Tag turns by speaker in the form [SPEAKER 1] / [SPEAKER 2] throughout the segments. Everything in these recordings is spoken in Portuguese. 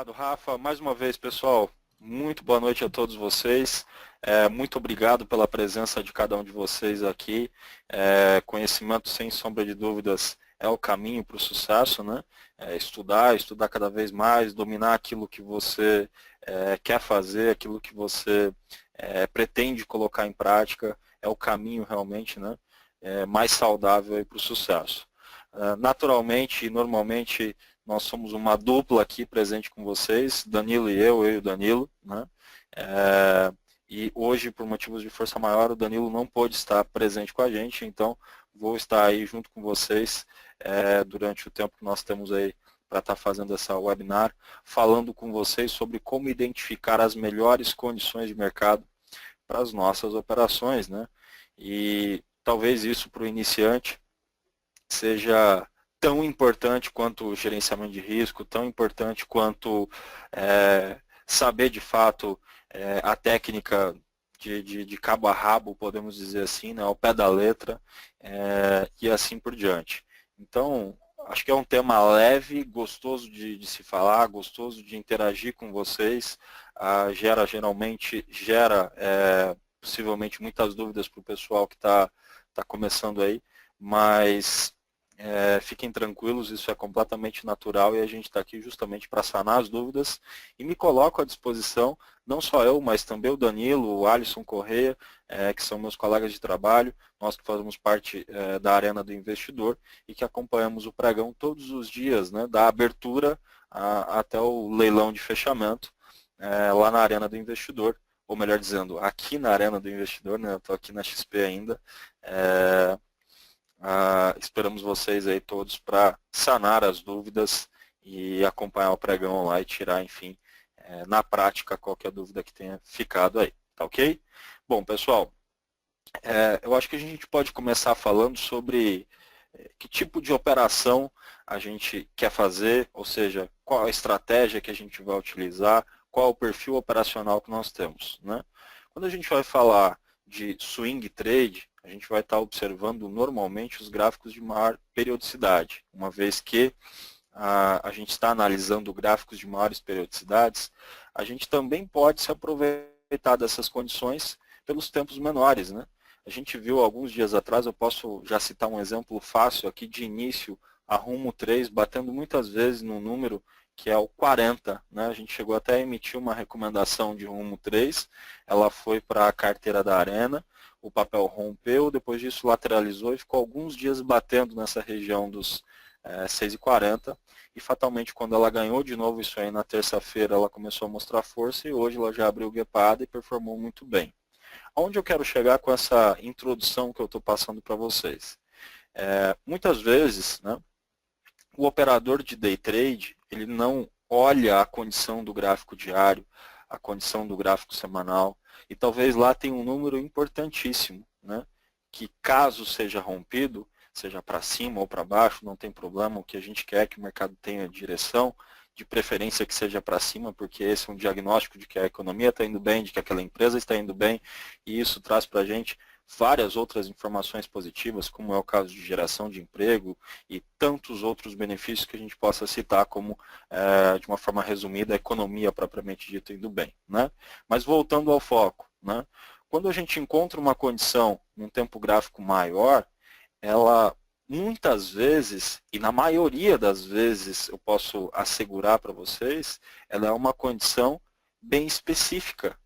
[SPEAKER 1] Obrigado, Rafa. Mais uma vez, pessoal, muito boa noite a todos vocês. Muito obrigado pela presença de cada um de vocês aqui. Conhecimento, sem sombra de dúvidas, é o caminho para o sucesso, né? Estudar cada vez mais, dominar aquilo que você quer fazer, aquilo que você pretende colocar em prática, é o caminho realmente, né? Mais saudável para o sucesso. Naturalmente e normalmente, nós somos uma dupla aqui presente com vocês, Danilo e eu e o Danilo, né? E hoje, por motivos de força maior, o Danilo não pôde estar presente com a gente, então vou estar aí junto com vocês durante o tempo que nós temos aí para estar fazendo essa webinar, falando com vocês sobre como identificar as melhores condições de mercado para as nossas operações, né? E talvez isso para o iniciante seja tão importante quanto o gerenciamento de risco, tão importante quanto saber de fato a técnica de cabo a rabo, podemos dizer assim, né, ao pé da letra, e assim por diante. Então, acho que é um tema leve, gostoso de se falar, gostoso de interagir com vocês, gera possivelmente muitas dúvidas para o pessoal que está começando aí, mas fiquem tranquilos, isso é completamente natural e a gente está aqui justamente para sanar as dúvidas e me coloco à disposição, não só eu, mas também o Danilo, o Alisson Correia, que são meus colegas de trabalho, nós que fazemos parte da Arena do Investidor e que acompanhamos o pregão todos os dias, né, da abertura até o leilão de fechamento lá na Arena do Investidor, ou melhor dizendo, aqui na Arena do Investidor, né, eu estou aqui na XP ainda, esperamos vocês aí todos para sanar as dúvidas e acompanhar o pregão lá e tirar, enfim, na prática qualquer dúvida que tenha ficado aí, tá ok? Bom, pessoal, eu acho que a gente pode começar falando sobre que tipo de operação a gente quer fazer, ou seja, qual a estratégia que a gente vai utilizar, qual o perfil operacional que nós temos, né? Quando a gente vai falar de swing trade, a gente vai estar observando normalmente os gráficos de maior periodicidade, uma vez que a gente está analisando gráficos de maiores periodicidades, a gente também pode se aproveitar dessas condições pelos tempos menores, né? A gente viu alguns dias atrás, eu posso já citar um exemplo fácil aqui de início, a Rumo 3, batendo muitas vezes no número que é o 40, né? A gente chegou até a emitir uma recomendação de Rumo 3, ela foi para a carteira da Arena, o papel rompeu, depois disso lateralizou e ficou alguns dias batendo nessa região dos 6,40 e fatalmente quando ela ganhou de novo isso aí na terça-feira ela começou a mostrar força e hoje ela já abriu guepada e performou muito bem. Onde eu quero chegar com essa introdução que eu estou passando para vocês? Muitas vezes, né, o operador de day trade, ele não olha a condição do gráfico diário, a condição do gráfico semanal, e talvez lá tenha um número importantíssimo, né, que caso seja rompido, seja para cima ou para baixo, não tem problema, o que a gente quer é que o mercado tenha direção, de preferência que seja para cima, porque esse é um diagnóstico de que a economia está indo bem, de que aquela empresa está indo bem, e isso traz para a gente várias outras informações positivas, como é o caso de geração de emprego e tantos outros benefícios que a gente possa citar como, de uma forma resumida, a economia propriamente dita indo bem, né? Mas voltando ao foco, né? Quando a gente encontra uma condição num tempo gráfico maior, ela muitas vezes, e na maioria das vezes eu posso assegurar para vocês, ela é uma condição bem específica,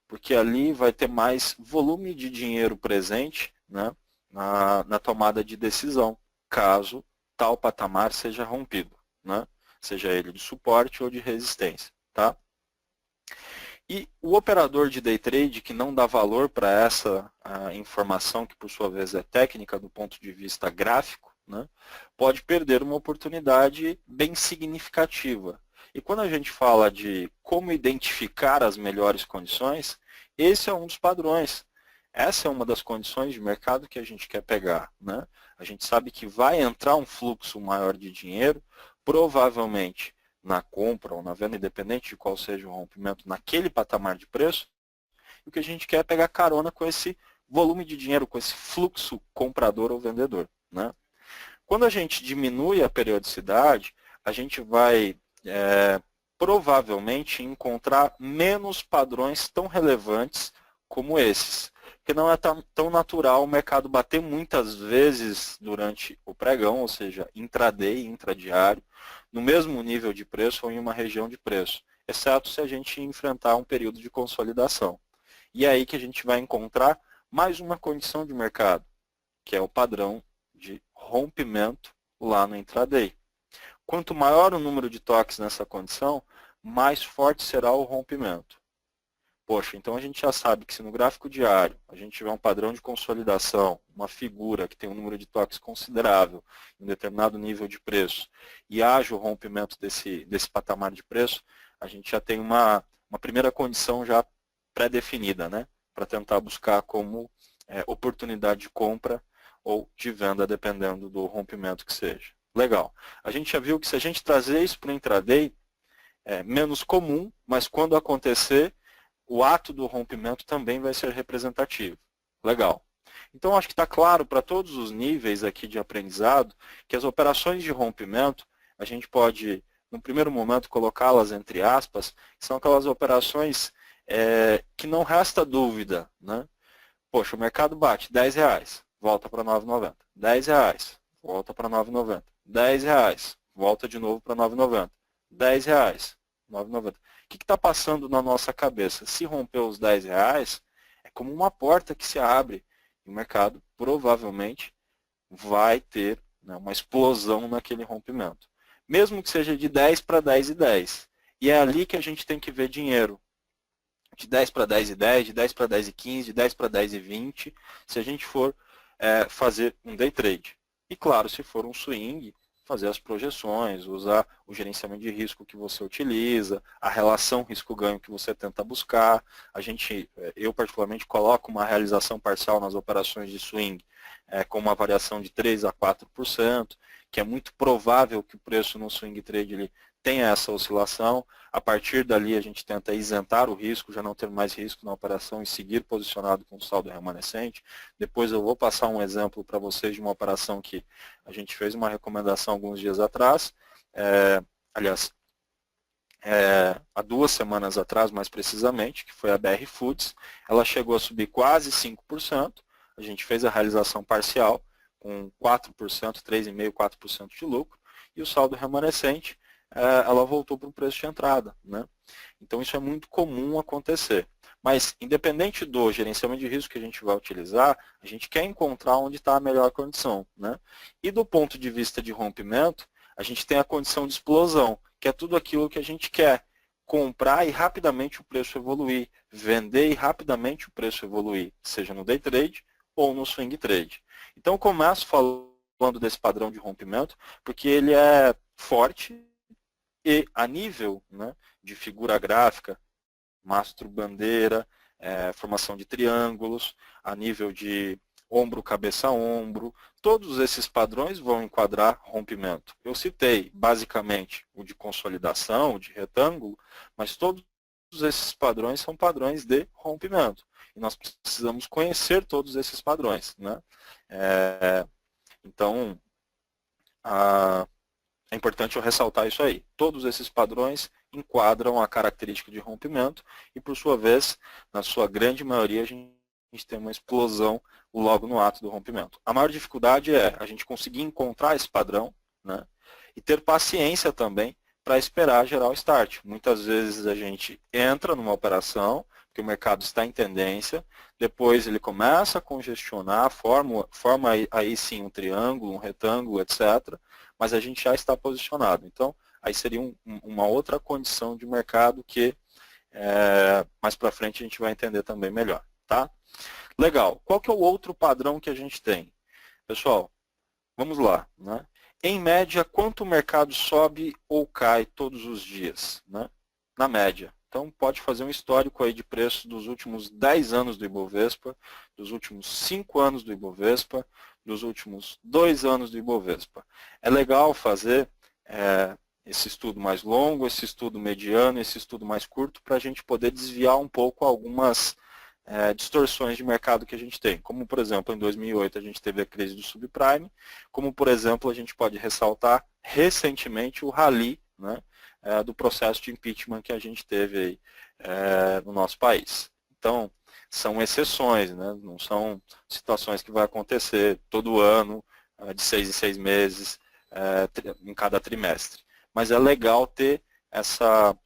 [SPEAKER 1] porque ali vai ter mais volume de dinheiro presente, né, na tomada de decisão, caso tal patamar seja rompido, né, seja ele de suporte ou de resistência. Tá? E o operador de day trade que não dá valor para essa informação, que por sua vez é técnica do ponto de vista gráfico, né, pode perder uma oportunidade bem significativa. E quando a gente fala de como identificar as melhores condições, esse é um dos padrões. Essa é uma das condições de mercado que a gente quer pegar, né? A gente sabe que vai entrar um fluxo maior de dinheiro, provavelmente na compra ou na venda, independente de qual seja o rompimento, naquele patamar de preço, e o que a gente quer é pegar carona com esse volume de dinheiro, com esse fluxo comprador ou vendedor, né? Quando a gente diminui a periodicidade, a gente vai provavelmente encontrar menos padrões tão relevantes como esses. Porque não é tão natural o mercado bater muitas vezes durante o pregão, ou seja, intraday, intradiário, no mesmo nível de preço ou em uma região de preço, exceto se a gente enfrentar um período de consolidação. E é aí que a gente vai encontrar mais uma condição de mercado, que é o padrão de rompimento lá no intraday. Quanto maior o número de toques nessa condição, mais forte será o rompimento. Poxa, então a gente já sabe que se no gráfico diário a gente tiver um padrão de consolidação, uma figura que tem um número de toques considerável em um determinado nível de preço e haja o rompimento desse patamar de preço, a gente já tem uma primeira condição já pré-definida, né? Para tentar buscar como oportunidade de compra ou de venda, dependendo do rompimento que seja. Legal. A gente já viu que se a gente trazer isso para o intraday, é menos comum, mas quando acontecer, o ato do rompimento também vai ser representativo. Legal. Então, acho que está claro para todos os níveis aqui de aprendizado que as operações de rompimento, a gente pode, no primeiro momento, colocá-las entre aspas, que são aquelas operações que não resta dúvida, né? Poxa, o mercado bate R$10, volta para R$ 9,90. R$10, volta para R$ 9,90. R$10, volta de novo para R$ 9,90. R$10, R$ 9,90. O que está passando na nossa cabeça? Se romper os R$10, é como uma porta que se abre e o mercado provavelmente vai ter, né, uma explosão naquele rompimento. Mesmo que seja de 10 para 10 e 10. E é ali que a gente tem que ver dinheiro. De 10 para 10 e 10, de 10 para 10 e 15, de 10 para 10 e 20, se a gente for fazer um day trade. E claro, se for um swing, fazer as projeções, usar o gerenciamento de risco que você utiliza, a relação risco-ganho que você tenta buscar. Eu particularmente coloco uma realização parcial nas operações de swing com uma variação de 3 a 4%, que é muito provável que o preço no swing trade ele tenha essa oscilação. A partir dali a gente tenta isentar o risco, já não ter mais risco na operação e seguir posicionado com o saldo remanescente. Depois eu vou passar um exemplo para vocês de uma operação que a gente fez uma recomendação alguns dias atrás, aliás, há 2 semanas atrás, mais precisamente, que foi a BR Foods. Ela chegou a subir quase 5%, a gente fez a realização parcial com 4%, 3,5%, 4% de lucro, e o saldo remanescente ela voltou para o preço de entrada, né? Então isso é muito comum acontecer. Mas independente do gerenciamento de risco que a gente vai utilizar, a gente quer encontrar onde está a melhor condição, né? E do ponto de vista de rompimento, a gente tem a condição de explosão, que é tudo aquilo que a gente quer. Comprar e rapidamente o preço evoluir, vender e rapidamente o preço evoluir, seja no day trade ou no swing trade. Então eu começo falando desse padrão de rompimento, porque ele é forte, e a nível, né, de figura gráfica, mastro-bandeira, formação de triângulos, a nível de ombro, cabeça, ombro, todos esses padrões vão enquadrar rompimento. Eu citei basicamente o de consolidação, o de retângulo, mas todos esses padrões são padrões de rompimento. E nós precisamos conhecer todos esses padrões, né? Então, é importante eu ressaltar isso aí. Todos esses padrões enquadram a característica de rompimento e, por sua vez, na sua grande maioria, a gente tem uma explosão logo no ato do rompimento. A maior dificuldade é a gente conseguir encontrar esse padrão, né, e ter paciência também para esperar gerar o start. Muitas vezes a gente entra numa operação, que o mercado está em tendência, depois ele começa a congestionar, forma aí sim um triângulo, um retângulo, etc., mas a gente já está posicionado. Então, aí seria uma outra condição de mercado que mais para frente a gente vai entender também melhor. Tá? Legal. Qual que é o outro padrão que a gente tem? Pessoal, vamos lá. Né? Em média, quanto o mercado sobe ou cai todos os dias? Né? Na média. Então, pode fazer um histórico aí de preço dos últimos 10 anos do Ibovespa, dos últimos 5 anos do Ibovespa, dos últimos 2 anos do Ibovespa. É legal fazer esse estudo mais longo, esse estudo mediano, esse estudo mais curto, para a gente poder desviar um pouco algumas distorções de mercado que a gente tem. Como, por exemplo, em 2008 a gente teve a crise do subprime, como, por exemplo, a gente pode ressaltar recentemente o rally, né, do processo de impeachment que a gente teve aí, no nosso país. Então, são exceções, né? Não são situações que vai acontecer todo ano, de 6 em 6 meses, em cada trimestre. Mas é legal ter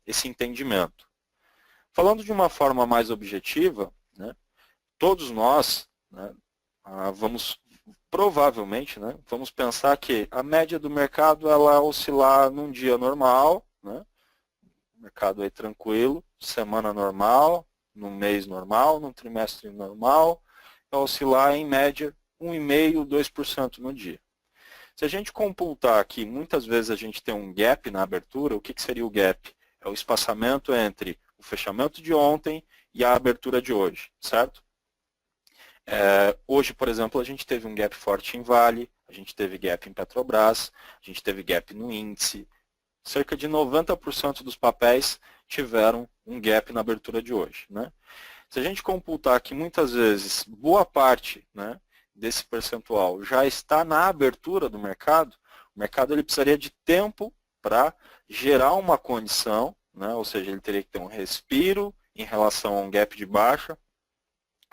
[SPEAKER 1] esse entendimento. Falando de uma forma mais objetiva, né, todos nós, né, provavelmente, né, vamos pensar que a média do mercado ela oscilar num dia normal, né, mercado aí tranquilo, semana normal, num mês normal, num trimestre normal, vai oscilar em média 1,5%, 2% no dia. Se a gente computar que muitas vezes a gente tem um gap na abertura, o que seria o gap? É o espaçamento entre o fechamento de ontem e a abertura de hoje, certo? Hoje, por exemplo, a gente teve um gap forte em Vale, a gente teve gap em Petrobras, a gente teve gap no índice. Cerca de 90% dos papéis tiveram um gap na abertura de hoje, né? Se a gente computar que muitas vezes boa parte, né, desse percentual já está na abertura do mercado, o mercado ele precisaria de tempo para gerar uma condição, né, ou seja, ele teria que ter um respiro em relação a um gap de baixa,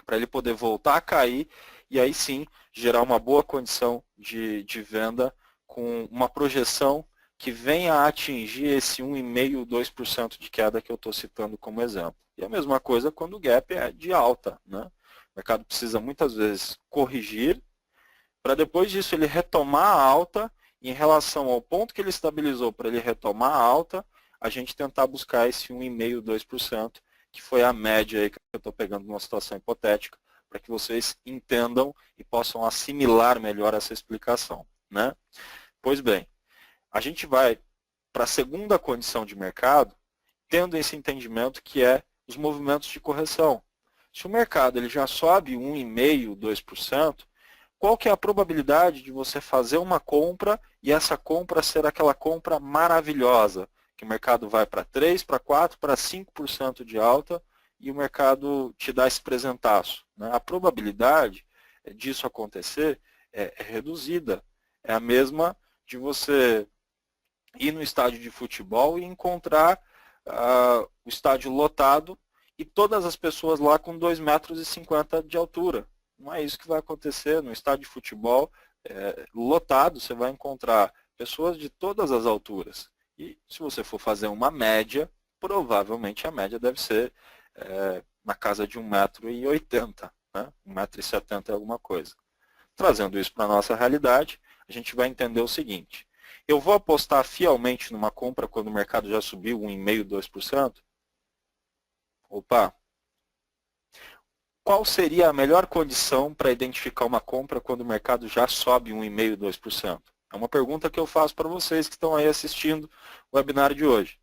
[SPEAKER 1] para ele poder voltar a cair e aí sim gerar uma boa condição de venda com uma projeção que venha a atingir esse 1,5%, 2% de queda que eu estou citando como exemplo. E a mesma coisa quando o gap é de alta, né? O mercado precisa muitas vezes corrigir, para depois disso ele retomar a alta, e em relação ao ponto que ele estabilizou para ele retomar a alta, a gente tentar buscar esse 1,5%, 2%, que foi a média aí que eu estou pegando numa situação hipotética, para que vocês entendam e possam assimilar melhor essa explicação, né? Pois bem, a gente vai para a segunda condição de mercado, tendo esse entendimento que é os movimentos de correção. Se o mercado ele já sobe 1,5%, 2%, qual que é a probabilidade de você fazer uma compra e essa compra ser aquela compra maravilhosa, que o mercado vai para 3%, para 4%, para 5% de alta e o mercado te dá esse presentaço, né? A probabilidade disso acontecer é reduzida. É a mesma de você ir no estádio de futebol e encontrar o estádio lotado e todas as pessoas lá com 2,50 m de altura. Não é isso que vai acontecer no estádio de futebol lotado, você vai encontrar pessoas de todas as alturas. E se você for fazer uma média, provavelmente a média deve ser na casa de 1,80 m, né? 1,70 m é alguma coisa. Trazendo isso para a nossa realidade, a gente vai entender o seguinte. Eu vou apostar fielmente numa compra quando o mercado já subiu 1,5%, 2%? Opa! Qual seria a melhor condição para identificar uma compra quando o mercado já sobe 1,5%, 2%? É uma pergunta que eu faço para vocês que estão aí assistindo o webinar de hoje.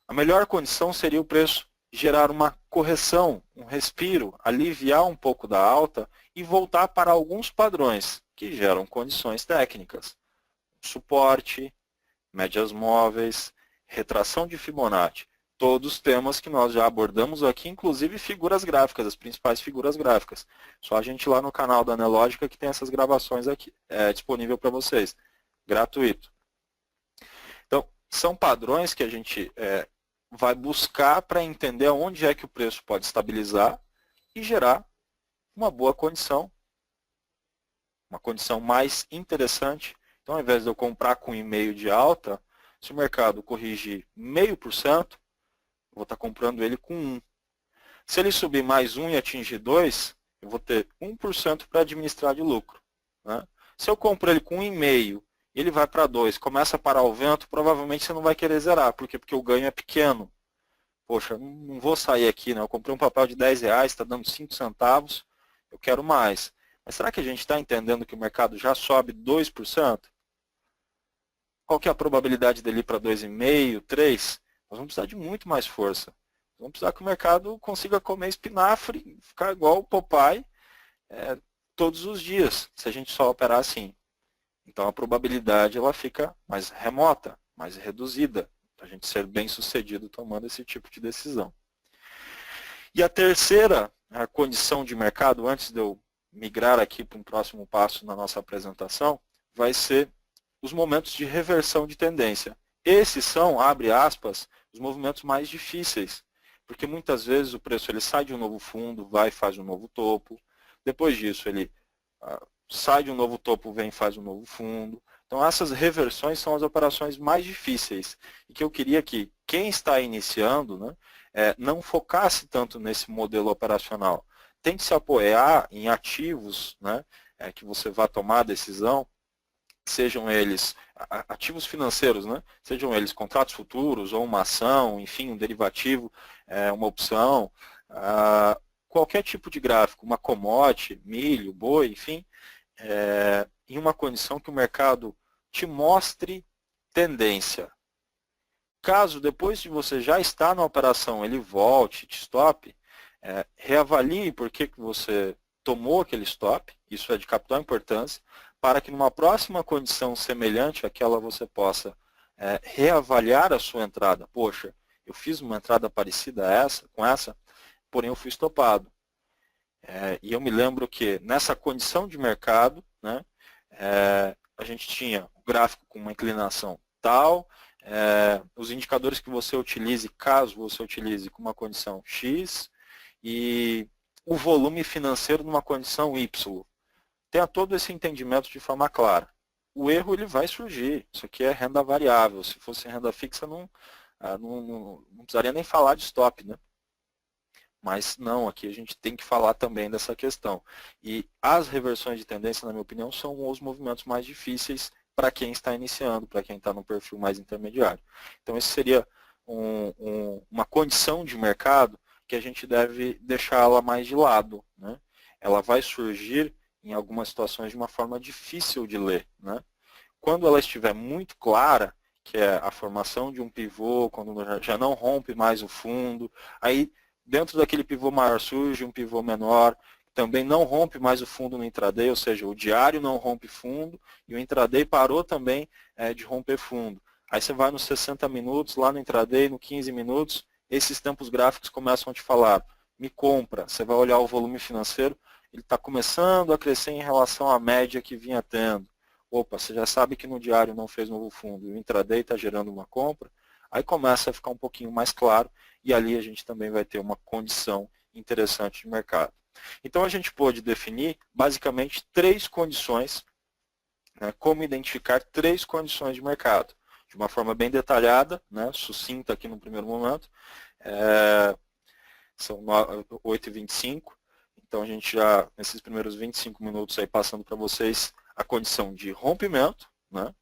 [SPEAKER 1] A melhor condição seria o preço gerar uma correção, um respiro, aliviar um pouco da alta e voltar para alguns padrões que geram condições técnicas. Suporte, médias móveis, retração de Fibonacci. Todos temas que nós já abordamos aqui, inclusive figuras gráficas, as principais figuras gráficas. Só a gente ir lá no canal da Anelógica que tem essas gravações aqui disponível para vocês, gratuito. Então, são padrões que a gente vai buscar para entender onde é que o preço pode estabilizar e gerar uma boa condição, uma condição mais interessante. Então, ao invés de eu comprar com 1,5% de alta, se o mercado corrigir 0,5%, eu vou estar comprando ele com 1%. Se ele subir mais 1 e atingir 2, eu vou ter 1% para administrar de lucro, né? Se eu compro ele com 1,5 e ele vai para 2, começa a parar o vento, provavelmente você não vai querer zerar. Por quê? Porque o ganho é pequeno. Poxa, não vou sair aqui, né? Eu comprei um papel de R$10, está dando 5 centavos, eu quero mais. Mas será que a gente está entendendo que o mercado já sobe 2%? Qual que é a probabilidade dele ir para 2,5%, 3%? Nós vamos precisar de muito mais força. Vamos precisar que o mercado consiga comer espinafre, ficar igual o Popeye todos os dias, se a gente só operar assim. Então a probabilidade ela fica mais remota, mais reduzida, para a gente ser bem sucedido tomando esse tipo de decisão. E a terceira condição de mercado, antes de eu migrar aqui para um próximo passo na nossa apresentação, vai ser os momentos de reversão de tendência. Esses são, abre aspas, os movimentos mais difíceis, porque muitas vezes o preço ele sai de um novo fundo, vai e faz um novo topo, depois disso ele sai de um novo topo, vem e faz um novo fundo. Então essas reversões são as operações mais difíceis e que eu queria que quem está iniciando, né, não focasse tanto nesse modelo operacional. Tente se apoiar em ativos, né, que você vá tomar a decisão, sejam eles ativos financeiros, né? Sejam eles contratos futuros ou uma ação, enfim, um derivativo, uma opção, qualquer tipo de gráfico, uma commodity, milho, boi, enfim, em uma condição que o mercado te mostre tendência. Caso depois de você já estar na operação, ele volte, te stop, reavalie por que você tomou aquele stop, isso é de capital importância, para que numa próxima condição semelhante àquela você possa reavaliar a sua entrada. Poxa, eu fiz uma entrada parecida a essa, com essa, porém eu fui estopado. E eu me lembro que nessa condição de mercado, né, a gente tinha o gráfico com uma inclinação tal, os indicadores que você utilize, caso você utilize com uma condição X, e o volume financeiro numa condição Y. Tenha todo esse entendimento de forma clara. O erro ele vai surgir. Isso aqui é renda variável. Se fosse renda fixa, não precisaria nem falar de stop, né? Mas não, aqui a gente tem que falar também dessa questão. E as reversões de tendência, na minha opinião, são os movimentos mais difíceis para quem está iniciando, para quem está no perfil mais intermediário. Então, esse seria uma condição de mercado que a gente deve deixá-la mais de lado, né? Ela vai surgir em algumas situações de uma forma difícil de ler, né? Quando ela estiver muito clara, que é a formação de um pivô, quando já não rompe mais o fundo, aí dentro daquele pivô maior surge um pivô menor, também não rompe mais o fundo no intraday, ou seja, o diário não rompe fundo e o intraday parou também de romper fundo. Aí você vai nos 60 minutos, lá no intraday, no 15 minutos, esses tempos gráficos começam a te falar, me compra, você vai olhar o volume financeiro, ele está começando a crescer em relação à média que vinha tendo. Opa, você já sabe que no diário não fez novo fundo e o intraday está gerando uma compra, aí começa a ficar um pouquinho mais claro e ali a gente também vai ter uma condição interessante de mercado. Então a gente pôde definir basicamente 3 condições, né, como identificar 3 condições de mercado, de uma forma bem detalhada, né, sucinta aqui no primeiro momento, são 8h25, então a gente já, nesses primeiros 25 minutos aí passando para vocês a condição de rompimento, né,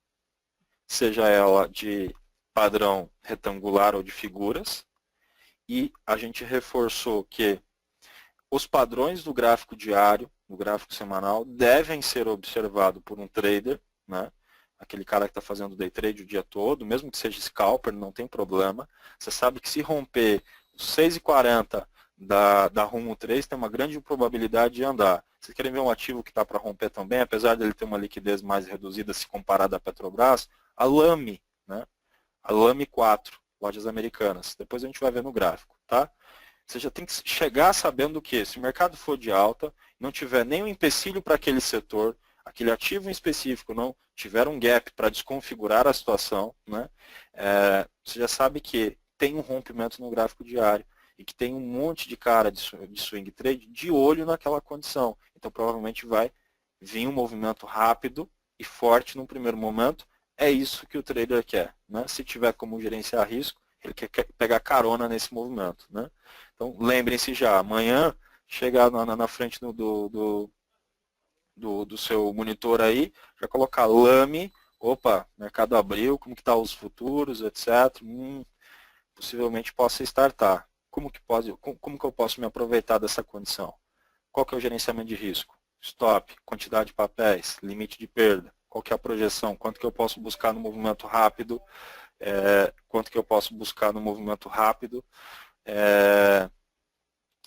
[SPEAKER 1] seja ela de padrão retangular ou de figuras, e a gente reforçou que os padrões do gráfico diário, do gráfico semanal, devem ser observados por um trader, né, aquele cara que está fazendo day trade o dia todo, mesmo que seja scalper, não tem problema. Você sabe que se romper os 6,40 da Rumo 3, tem uma grande probabilidade de andar. Vocês querem ver um ativo que está para romper também, apesar dele ter uma liquidez mais reduzida se comparado à Petrobras? A Lame, né? A Lame 4, lojas americanas. Depois a gente vai ver no gráfico, tá? Você já tem que chegar sabendo que se o mercado for de alta, não tiver nenhum empecilho para aquele setor, aquele ativo em específico não tiver um gap para desconfigurar a situação, né, você já sabe que tem um rompimento no gráfico diário e que tem um monte de cara de swing trade de olho naquela condição. Então, provavelmente vai vir um movimento rápido e forte no primeiro momento. É isso que o trader quer, né? Se tiver como gerenciar risco, ele quer pegar carona nesse movimento, né? Então, lembrem-se já, amanhã, chegar na frente do seu monitor aí, já colocar Lame, opa, mercado abriu, como que está os futuros, etc. Possivelmente possa startar. Como que eu posso me aproveitar dessa condição? Qual que é o gerenciamento de risco? Stop, quantidade de papéis, limite de perda, qual que é a projeção, quanto que eu posso buscar no movimento rápido, quanto que eu posso buscar no movimento rápido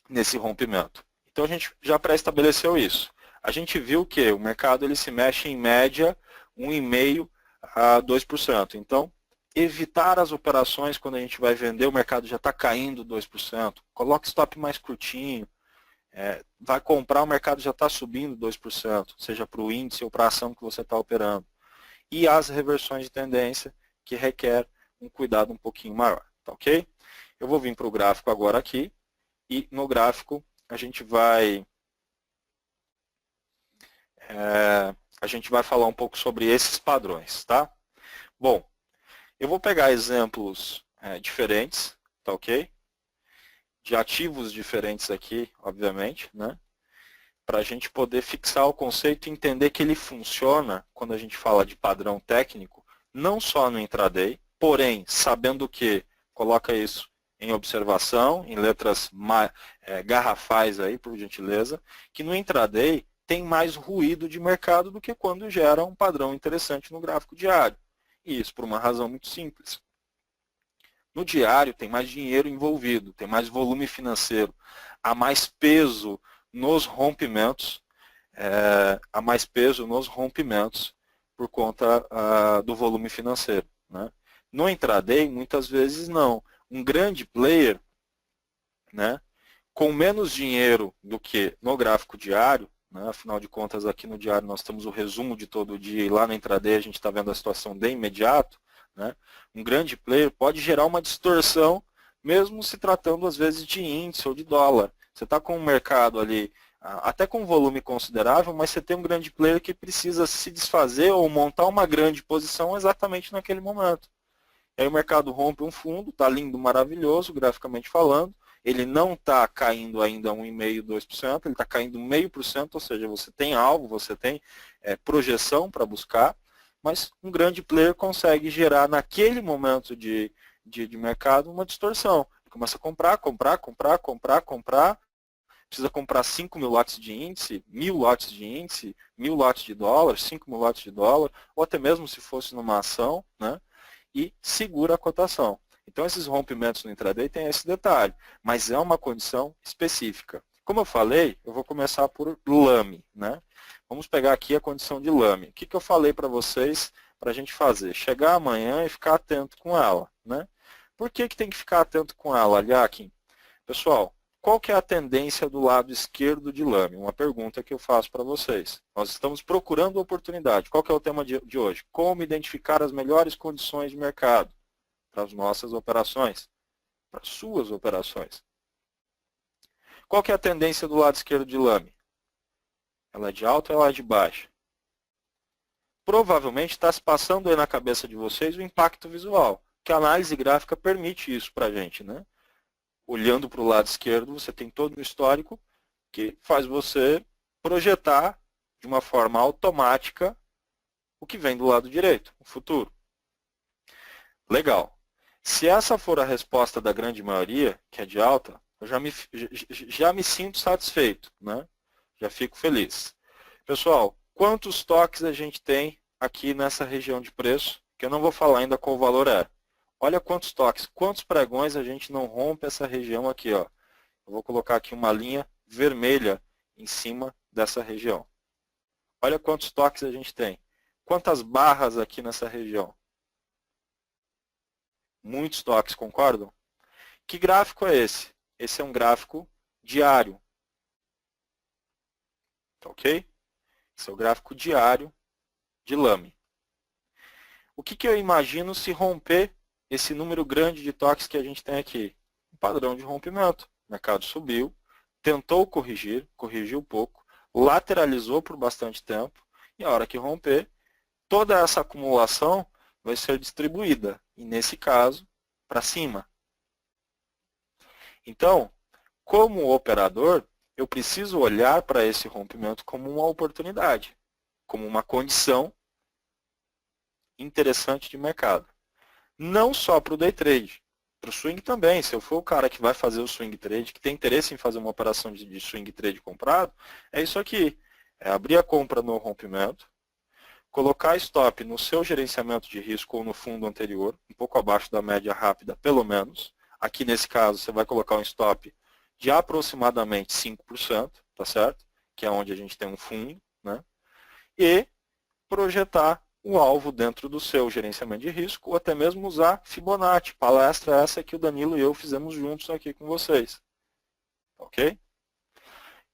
[SPEAKER 1] nesse rompimento. Então a gente já pré-estabeleceu isso. A gente viu que o mercado ele se mexe em média 1,5% a 2%. Então, evitar as operações quando a gente vai vender, o mercado já está caindo 2%. Coloque stop mais curtinho. Vai comprar, o mercado já está subindo 2%, seja para o índice ou para a ação que você está operando. E as reversões de tendência, que requer um cuidado um pouquinho maior, tá ok? Eu vou vir para o gráfico agora aqui, e no gráfico a gente vai falar um pouco sobre esses padrões, tá? Bom, eu vou pegar exemplos diferentes, tá ok? De ativos diferentes aqui, obviamente, né? Para a gente poder fixar o conceito e entender que ele funciona, quando a gente fala de padrão técnico, não só no intraday, porém, sabendo que, coloca isso em observação, em letras garrafais aí, por gentileza, que no intraday tem mais ruído de mercado do que quando gera um padrão interessante no gráfico diário. E isso por uma razão muito simples. No diário tem mais dinheiro envolvido, tem mais volume financeiro, há mais peso nos rompimentos, por conta do volume financeiro, né? No intraday, muitas vezes não. Um grande player, né, com menos dinheiro do que no gráfico diário, né, afinal de contas aqui no diário nós temos o resumo de todo o dia e lá no intraday a gente está vendo a situação de imediato, né? Um grande player pode gerar uma distorção, mesmo se tratando às vezes de índice ou de dólar. Você está com um mercado ali, até com um volume considerável, mas você tem um grande player que precisa se desfazer ou montar uma grande posição exatamente naquele momento. Aí o mercado rompe um fundo, está lindo, maravilhoso, graficamente falando, ele não está caindo ainda 1,5%, 2%, ele está caindo 0,5%, ou seja, você tem alvo, você tem projeção para buscar, mas um grande player consegue gerar naquele momento de mercado uma distorção. Ele começa a comprar, precisa comprar 5 mil lotes de índice, 1.000 lotes de índice, 1.000 lotes de dólar, 5 mil lotes de dólar, ou até mesmo se fosse numa ação, né, e segura a cotação. Então, esses rompimentos no intraday têm esse detalhe, mas é uma condição específica. Como eu falei, eu vou começar por LAME, né? Vamos pegar aqui a condição de LAME. O que eu falei para vocês para a gente fazer? Chegar amanhã e ficar atento com ela, né? Por que tem que ficar atento com ela, Aliakin? Pessoal, qual que é a tendência do lado esquerdo de LAME? Uma pergunta que eu faço para vocês. Nós estamos procurando oportunidade. Qual que é o tema de hoje? Como identificar as melhores condições de mercado para as nossas operações, para as suas operações. Qual que é a tendência do lado esquerdo de LAME? Ela é de alta ou ela é de baixa? Provavelmente está se passando aí na cabeça de vocês o impacto visual, que a análise gráfica permite isso para a gente, né? Olhando para o lado esquerdo, você tem todo um histórico que faz você projetar de uma forma automática o que vem do lado direito, o futuro. Legal. Se essa for a resposta da grande maioria, que é de alta, eu já me sinto satisfeito, né? Já fico feliz. Pessoal, quantos toques a gente tem aqui nessa região de preço, que eu não vou falar ainda qual o valor é. Olha quantos toques, quantos pregões a gente não rompe essa região aqui, ó. Eu vou colocar aqui uma linha vermelha em cima dessa região. Olha quantos toques a gente tem. Quantas barras aqui nessa região. Muitos toques, concordam? Que gráfico é esse? Esse é um gráfico diário. Tá ok? Esse é o gráfico diário de LAME. O que eu imagino se romper esse número grande de toques que a gente tem aqui? Um padrão de rompimento. O mercado subiu, tentou corrigir, corrigiu pouco, lateralizou por bastante tempo, e a hora que romper, toda essa acumulação vai ser distribuída, e nesse caso, para cima. Então, como operador, eu preciso olhar para esse rompimento como uma oportunidade, como uma condição interessante de mercado. Não só para o day trade, para o swing também. Se eu for o cara que vai fazer o swing trade, que tem interesse em fazer uma operação de swing trade comprado, é isso aqui. É abrir a compra no rompimento, colocar stop no seu gerenciamento de risco ou no fundo anterior, um pouco abaixo da média rápida, pelo menos. Aqui nesse caso, você vai colocar um stop de aproximadamente 5%, tá certo? Que é onde a gente tem um fundo, né? E projetar o alvo dentro do seu gerenciamento de risco, ou até mesmo usar Fibonacci, palestra essa que o Danilo e eu fizemos juntos aqui com vocês. Ok?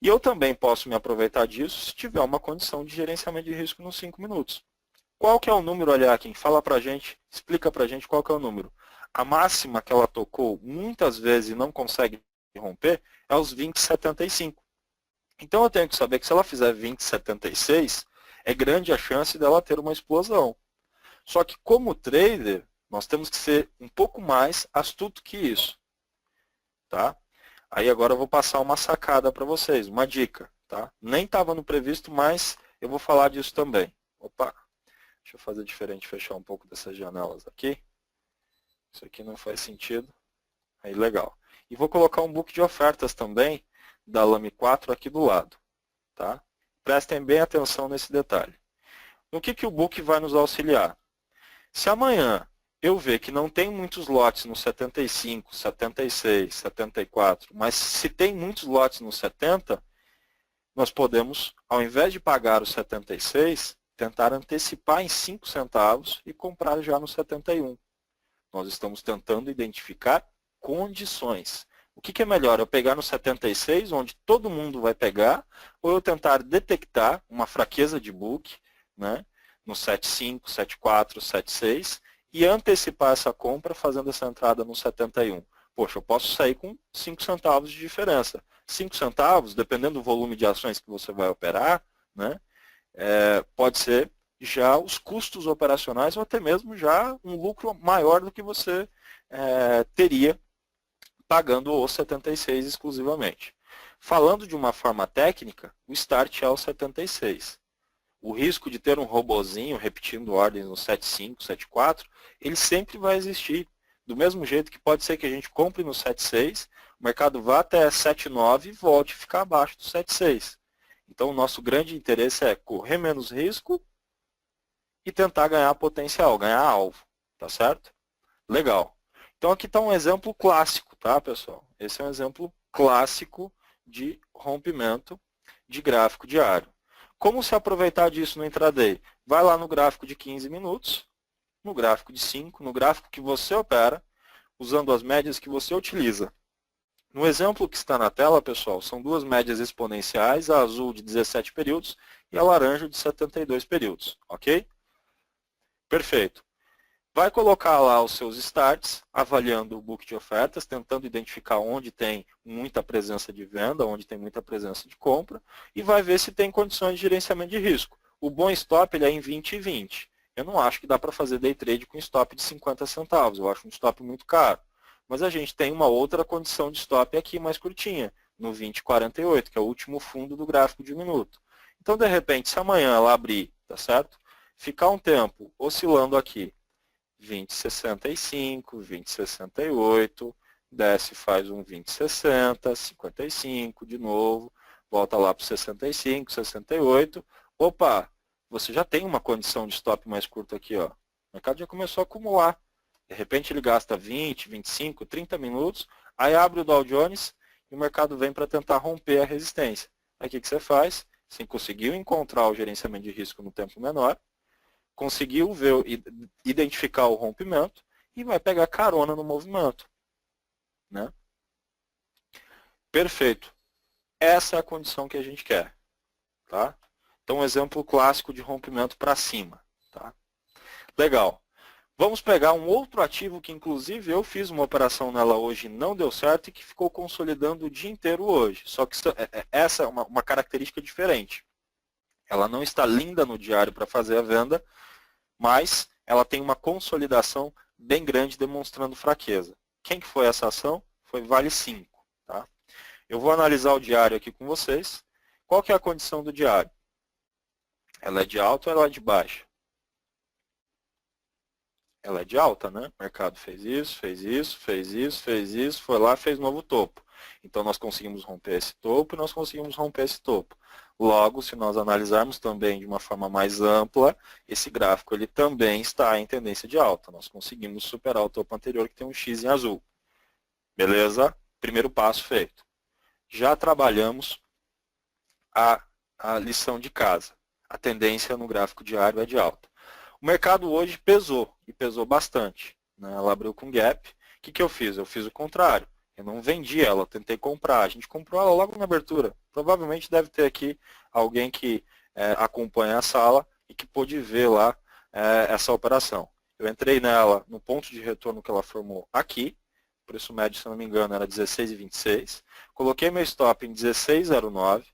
[SPEAKER 1] E eu também posso me aproveitar disso se tiver uma condição de gerenciamento de risco nos 5 minutos. Qual que é o número, Aliakin? Fala pra gente, explica pra gente qual que é o número. A máxima que ela tocou muitas vezes e não consegue romper é os 20,75. Então eu tenho que saber que se ela fizer 20,76, é grande a chance dela ter uma explosão. Só que como trader, nós temos que ser um pouco mais astuto que isso. Tá? Aí agora eu vou passar uma sacada para vocês, uma dica. Tá? Nem estava no previsto, mas eu vou falar disso também. Opa, deixa eu fazer diferente, fechar um pouco dessas janelas aqui. Isso aqui não faz sentido. Aí, legal. E vou colocar um book de ofertas também, da Lame 4 aqui do lado. Tá? Prestem bem atenção nesse detalhe. No que o book vai nos auxiliar? Se amanhã eu ver que não tem muitos lotes no 75, 76, 74, mas se tem muitos lotes no 70, nós podemos, ao invés de pagar os 76, tentar antecipar em 5 centavos e comprar já no 71. Nós estamos tentando identificar condições. O que é melhor, eu pegar no 76, onde todo mundo vai pegar, ou eu tentar detectar uma fraqueza de book, né, no 75, 74, 76, e antecipar essa compra fazendo essa entrada no 71. Poxa, eu posso sair com 5 centavos de diferença. 5 centavos, dependendo do volume de ações que você vai operar, né, pode ser já os custos operacionais ou até mesmo já um lucro maior do que você teria pagando os 76 exclusivamente. Falando de uma forma técnica, o start é o 76. O risco de ter um robozinho repetindo ordens no 75, 74, ele sempre vai existir. Do mesmo jeito que pode ser que a gente compre no 76, o mercado vá até 79 e volte a ficar abaixo do 76. Então, o nosso grande interesse é correr menos risco e tentar ganhar potencial, ganhar alvo. Tá certo? Legal. Então, aqui está um exemplo clássico, tá, pessoal? Esse é um exemplo clássico de rompimento de gráfico diário. Como se aproveitar disso no intraday? Vai lá no gráfico de 15 minutos, no gráfico de 5, no gráfico que você opera, usando as médias que você utiliza. No exemplo que está na tela, pessoal, são duas médias exponenciais, a azul de 17 períodos e a laranja de 72 períodos, ok? Perfeito. Vai colocar lá os seus starts, avaliando o book de ofertas, tentando identificar onde tem muita presença de venda, onde tem muita presença de compra, e vai ver se tem condições de gerenciamento de risco. O bom stop ele é em 20 e 20. Eu não acho que dá para fazer day trade com stop de 50 centavos, eu acho um stop muito caro. Mas a gente tem uma outra condição de stop aqui mais curtinha, no 20,48, que é o último fundo do gráfico de 1 minuto. Então, de repente, se amanhã ela abrir, tá certo? Ficar um tempo oscilando aqui, 20,65, 20,68, desce, faz um 20,60, 55 de novo, volta lá para 65, 68. Opa, você já tem uma condição de stop mais curto aqui, ó. O mercado já começou a acumular. De repente ele gasta 20, 25, 30 minutos, aí abre o Dow Jones e o mercado vem para tentar romper a resistência. Aí o que você faz? Você conseguiu encontrar o gerenciamento de risco no tempo menor, conseguiu ver, identificar o rompimento e vai pegar carona no movimento. Né? Perfeito. Essa é a condição que a gente quer. Tá? Então, um exemplo clássico de rompimento para cima. Tá? Legal. Vamos pegar um outro ativo que, inclusive, eu fiz uma operação nela hoje e não deu certo e que ficou consolidando o dia inteiro hoje. Só que essa é uma característica diferente. Ela não está linda no diário para fazer a venda, mas ela tem uma consolidação bem grande demonstrando fraqueza. Quem que foi essa ação? Foi Vale 5. Tá? Eu vou analisar o diário aqui com vocês. Qual que é a condição do diário? Ela é de alta ou ela é de baixa? Ela é de alta, né? O mercado fez isso, fez isso, fez isso, fez isso, foi lá, fez novo topo. Então, nós conseguimos romper esse topo e nós conseguimos romper esse topo. Logo, se nós analisarmos também de uma forma mais ampla, esse gráfico ele também está em tendência de alta. Nós conseguimos superar o topo anterior, que tem um X em azul. Beleza? Primeiro passo feito. Já trabalhamos a lição de casa. A tendência no gráfico diário é de alta. O mercado hoje pesou, e pesou bastante. Né? Ela abriu com gap. O que eu fiz? Eu fiz o contrário. Eu não vendi ela, eu tentei comprar. A gente comprou ela logo na abertura. Provavelmente deve ter aqui alguém que acompanha a sala e que pôde ver lá essa operação. Eu entrei nela no ponto de retorno que ela formou aqui, o preço médio, se não me engano, era 16,26. Coloquei meu stop em 16,09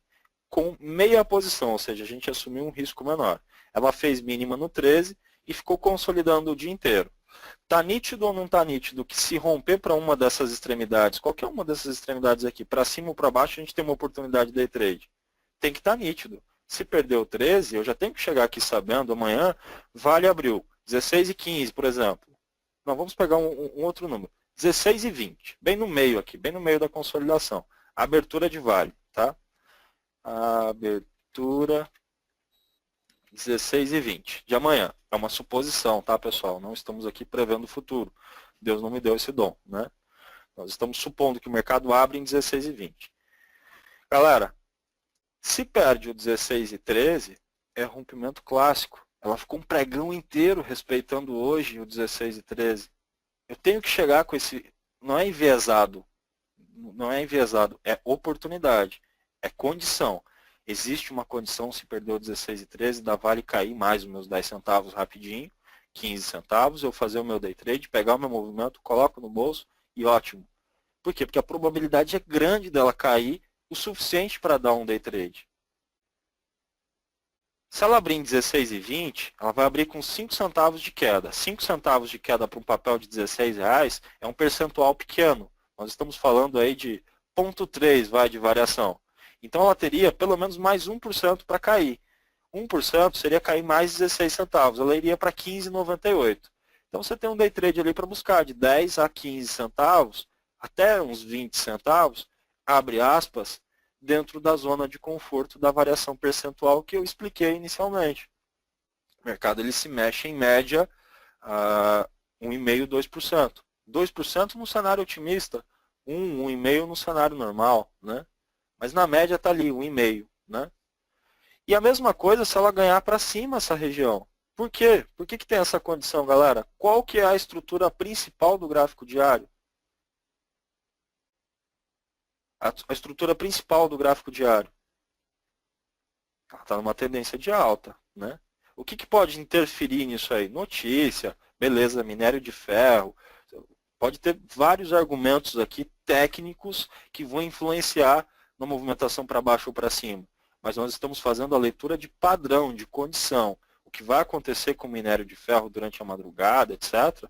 [SPEAKER 1] com meia posição, ou seja, a gente assumiu um risco menor. Ela fez mínima no 13 e ficou consolidando o dia inteiro. Está nítido ou não está nítido que se romper para uma dessas extremidades, qualquer uma dessas extremidades aqui, para cima ou para baixo, a gente tem uma oportunidade de day trade? Tem que estar nítido. Se perder o 13, eu já tenho que chegar aqui sabendo, amanhã, Vale abriu 16,15, por exemplo. Não, vamos pegar um outro número. 16,20, bem no meio aqui, bem no meio da consolidação. A abertura de Vale, tá? A abertura 16,20 de amanhã. É uma suposição, tá, pessoal? Não estamos aqui prevendo o futuro. Deus não me deu esse dom, né? Nós estamos supondo que o mercado abre em 16,20. Galera, se perde o 16,13, é rompimento clássico. Ela ficou um pregão inteiro respeitando hoje o 16,13. Eu tenho que chegar com esse... Não é enviesado. Não é enviesado. É oportunidade. É condição. Existe uma condição, se perder o 16,13, da Vale cair mais os meus 10 centavos rapidinho, 15 centavos, eu fazer o meu day trade, pegar o meu movimento, coloco no bolso e ótimo. Por quê? Porque a probabilidade é grande dela cair o suficiente para dar um day trade. Se ela abrir em 16,20, ela vai abrir com 5 centavos de queda. 5 centavos de queda para um papel de R$16 é um percentual pequeno. Nós estamos falando aí de 0,3 de variação. Então ela teria pelo menos mais 1% para cair. 1% seria cair mais 16 centavos. Ela iria para 15,98. Então você tem um day trade ali para buscar de 10 a 15 centavos, até uns 20 centavos, abre aspas, dentro da zona de conforto da variação percentual que eu expliquei inicialmente. O mercado ele se mexe em média 1,5%, 2%. 2% no cenário otimista, 1,5% no cenário normal, né? Mas na média está ali, 1,5%. Né? E a mesma coisa se ela ganhar para cima essa região. Por quê? Por que tem essa condição, galera? Qual que é a estrutura principal do gráfico diário? A estrutura principal do gráfico diário. Ela está numa tendência de alta. Né? O que pode interferir nisso aí? Notícia, beleza, minério de ferro. Pode ter vários argumentos aqui técnicos que vão influenciar na movimentação para baixo ou para cima. Mas nós estamos fazendo a leitura de padrão, de condição. O que vai acontecer com o minério de ferro durante a madrugada, etc.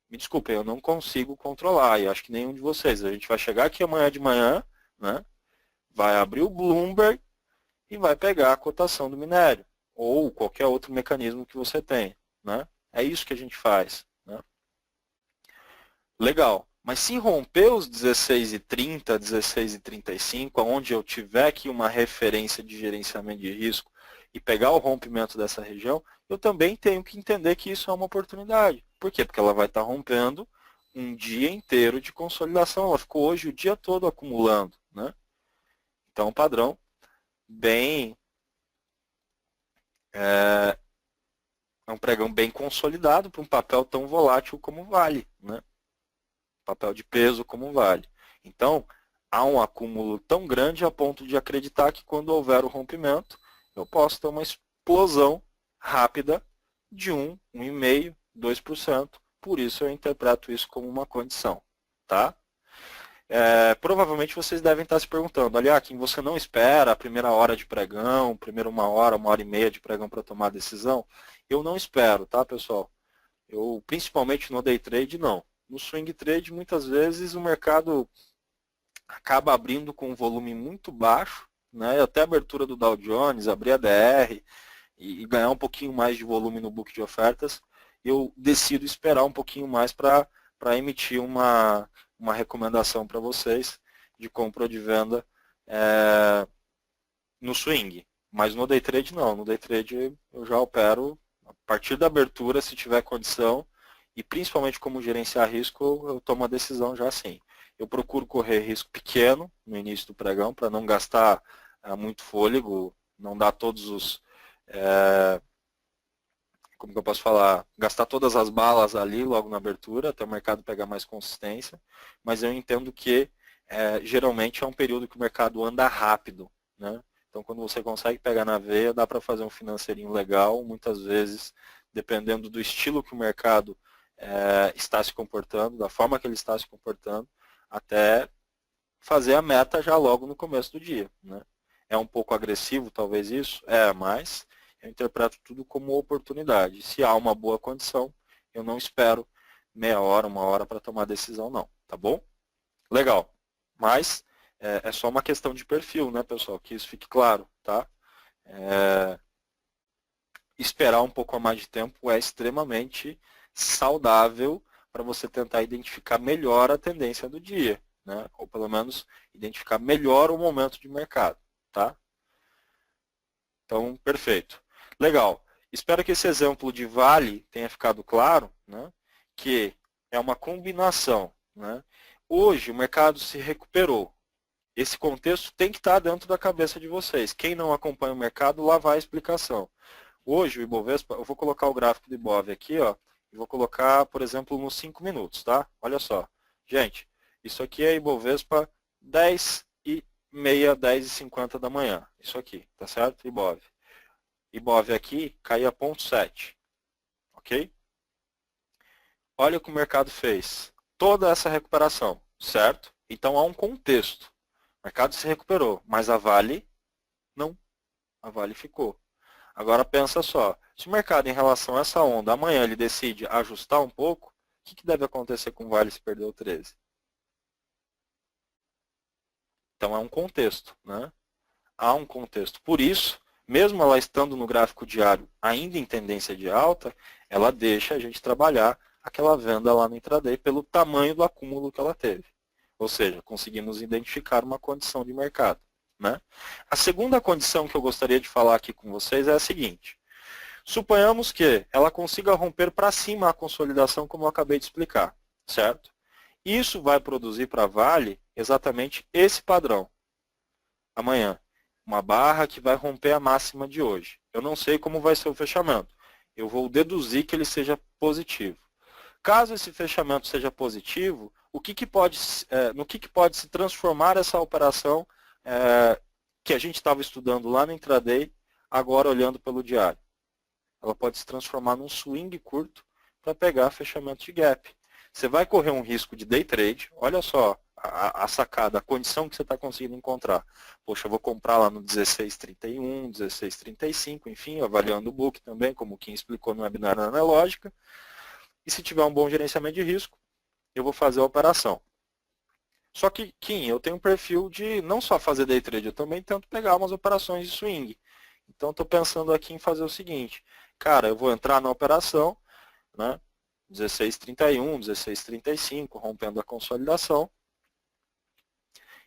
[SPEAKER 1] Me desculpem, eu não consigo controlar, e acho que nenhum de vocês. A gente vai chegar aqui amanhã de manhã, né, vai abrir o Bloomberg e vai pegar a cotação do minério, ou qualquer outro mecanismo que você tenha. Né? É isso que a gente faz. Né? Legal. Mas se romper os 16,30, 16,35, onde eu tiver aqui uma referência de gerenciamento de risco e pegar o rompimento dessa região, eu também tenho que entender que isso é uma oportunidade. Por quê? Porque ela vai estar rompendo um dia inteiro de consolidação. Ela ficou hoje o dia todo acumulando. Né? Então, o padrão bem... É um pregão bem consolidado para um papel tão volátil como Vale. Né? Papel de peso como Vale. Então, há um acúmulo tão grande a ponto de acreditar que quando houver o rompimento, eu posso ter uma explosão rápida de 1, 1,5%, 2%. Por isso eu interpreto isso como uma condição. Tá? Provavelmente vocês devem estar se perguntando, Aliakim, você não espera a primeira hora de pregão, primeira uma hora e meia de pregão para tomar a decisão? Eu não espero, tá, pessoal? Eu, principalmente no day trade, não. No swing trade, muitas vezes o mercado acaba abrindo com um volume muito baixo, né? Até a abertura do Dow Jones, abrir a DR e ganhar um pouquinho mais de volume no book de ofertas, eu decido esperar um pouquinho mais para emitir uma recomendação para vocês de compra ou de venda no swing. Mas no day trade não, no day trade eu já opero a partir da abertura, se tiver condição, e principalmente como gerenciar risco, eu tomo a decisão já assim. Eu procuro correr risco pequeno no início do pregão, para não gastar muito fôlego, não dar todos os... como que eu posso falar? Gastar todas as balas ali logo na abertura, até o mercado pegar mais consistência. Mas eu entendo que geralmente é um período que o mercado anda rápido. Né? Então, quando você consegue pegar na veia, dá para fazer um financeirinho legal, muitas vezes dependendo do estilo que o mercado está se comportando, da forma que ele está se comportando, até fazer a meta já logo no começo do dia. Né? É um pouco agressivo, talvez isso? Mas eu interpreto tudo como oportunidade. Se há uma boa condição, eu não espero meia hora, uma hora para tomar decisão, não. Tá bom? Legal. Mas é só uma questão de perfil, né, pessoal? Que isso fique claro, tá? Esperar um pouco a mais de tempo é extremamente saudável para você tentar identificar melhor a tendência do dia, né? Ou pelo menos identificar melhor o momento de mercado, tá? Então, perfeito. Legal. Espero que esse exemplo de vale tenha ficado claro, né? Que é uma combinação, né? Hoje o mercado se recuperou. Esse contexto tem que estar dentro da cabeça de vocês. Quem não acompanha o mercado, lá vai a explicação. Hoje o Ibovespa, eu vou colocar o gráfico do Ibov aqui, ó, e vou colocar, por exemplo, nos 5 minutos, tá? Olha só. Gente, isso aqui é Ibovespa 10h30, 10h50 da manhã. Isso aqui, tá certo? Ibov. Ibov aqui caía 0,7. Ok? Olha o que o mercado fez. Toda essa recuperação, certo? Então há um contexto. O mercado se recuperou, mas a Vale não. A Vale ficou. Agora pensa só, se o mercado em relação a essa onda, amanhã ele decide ajustar um pouco, o que deve acontecer com o Vale se perdeu 13? Então é um contexto, né? Há um contexto. Por isso, mesmo ela estando no gráfico diário ainda em tendência de alta, ela deixa a gente trabalhar aquela venda lá no intraday pelo tamanho do acúmulo que ela teve. Ou seja, conseguimos identificar uma condição de mercado. Né? A segunda condição que eu gostaria de falar aqui com vocês é a seguinte. Suponhamos que ela consiga romper para cima a consolidação, como eu acabei de explicar, certo? Isso vai produzir para a Vale exatamente esse padrão. Amanhã, uma barra que vai romper a máxima de hoje. Eu não sei como vai ser o fechamento. Eu vou deduzir que ele seja positivo. Caso esse fechamento seja positivo, no que pode se transformar essa operação que a gente estava estudando lá no intraday, agora olhando pelo diário? Ela pode se transformar num swing curto para pegar fechamento de gap. Você vai correr um risco de day trade, olha só a sacada, a condição que você está conseguindo encontrar. Poxa, eu vou comprar lá no 16,31, 16,35, enfim, avaliando o book também, como o Kim explicou no webinar analógica. E se tiver um bom gerenciamento de risco, eu vou fazer a operação. Só que, Kim, eu tenho um perfil de não só fazer day trade, eu também tento pegar umas operações de swing. Então, estou pensando aqui em fazer o seguinte. Cara, eu vou entrar na operação, né, 16,31, 16,35, rompendo a consolidação,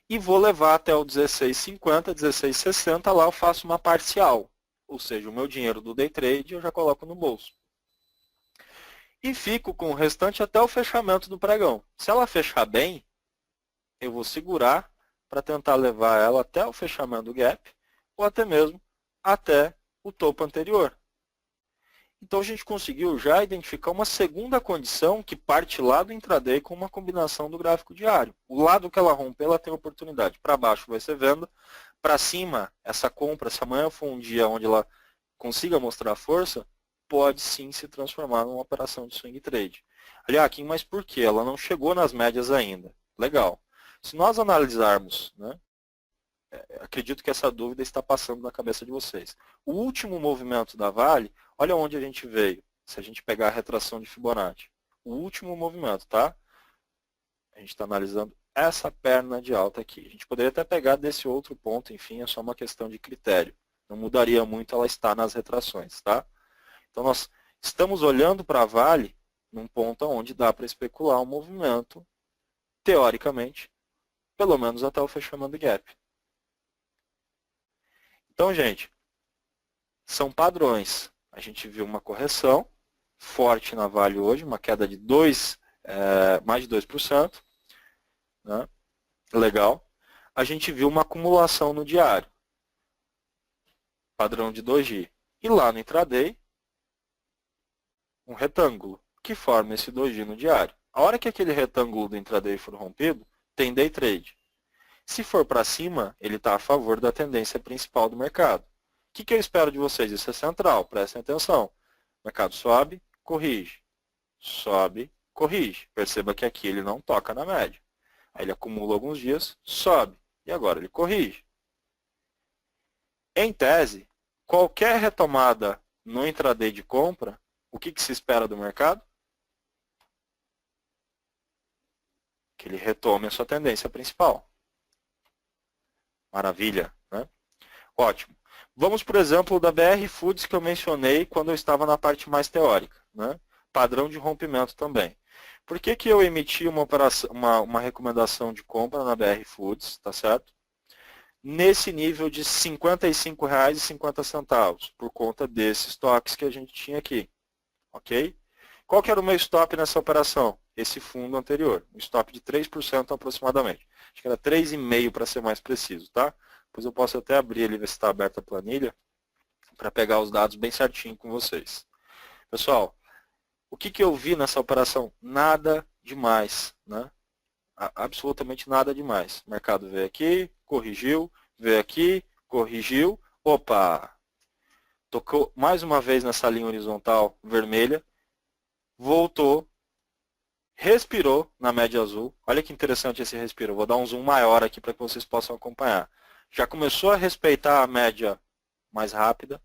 [SPEAKER 1] e vou levar até o 16,50, 16,60, lá eu faço uma parcial. Ou seja, o meu dinheiro do day trade eu já coloco no bolso. E fico com o restante até o fechamento do pregão. Se ela fechar bem, eu vou segurar para tentar levar ela até o fechamento do gap, ou até mesmo até o topo anterior. Então a gente conseguiu já identificar uma segunda condição que parte lá do intraday com uma combinação do gráfico diário. O lado que ela romper, ela tem oportunidade. Para baixo vai ser venda, para cima, essa compra, se amanhã for um dia onde ela consiga mostrar força, pode sim se transformar numa operação de swing trade. Aliás, Kim, mas por quê? Ela não chegou nas médias ainda. Legal. Se nós analisarmos, né, acredito que essa dúvida está passando na cabeça de vocês. O último movimento da Vale, olha onde a gente veio, se a gente pegar a retração de Fibonacci. O último movimento, tá? A gente está analisando essa perna de alta aqui. A gente poderia até pegar desse outro ponto, enfim, é só uma questão de critério. Não mudaria muito ela estar nas retrações, tá? Então, nós estamos olhando para a Vale num ponto onde dá para especular um movimento, teoricamente, pelo menos até o fechamento do gap. Então, gente, são padrões. A gente viu uma correção forte na Vale hoje, uma queda de mais de 2%. Né? Legal. A gente viu uma acumulação no diário. Padrão de doji. E lá no intraday, um retângulo, que forma esse doji no diário. A hora que aquele retângulo do intraday for rompido, tem day trade. Se for para cima, ele está a favor da tendência principal do mercado. O que eu espero de vocês? Isso é central, prestem atenção. O mercado sobe, corrige. Sobe, corrige. Perceba que aqui ele não toca na média. Aí ele acumula alguns dias, sobe. E agora ele corrige. Em tese, qualquer retomada no intraday de compra, o que se espera do mercado? Que ele retome a sua tendência principal. Maravilha, né? Ótimo. Vamos, por exemplo, da BR Foods que eu mencionei quando eu estava na parte mais teórica, né? Padrão de rompimento também. Por que eu emiti uma recomendação de compra na BR Foods, tá certo? Nesse nível de R$ 55,50, por conta desses toques que a gente tinha aqui, ok? Qual que era o meu stop nessa operação? Esse fundo anterior, um stop de 3% aproximadamente. Acho que era 3,5% para ser mais preciso, tá? Depois eu posso até abrir ali, ver se está aberta a planilha, para pegar os dados bem certinho com vocês. Pessoal, o que eu vi nessa operação? Nada demais, né? Absolutamente nada demais. O mercado veio aqui, corrigiu, veio aqui, corrigiu. Opa! Tocou mais uma vez nessa linha horizontal vermelha, voltou, respirou na média azul. Olha que interessante esse respiro. Vou dar um zoom maior aqui para que vocês possam acompanhar. Já começou a respeitar a média mais rápida.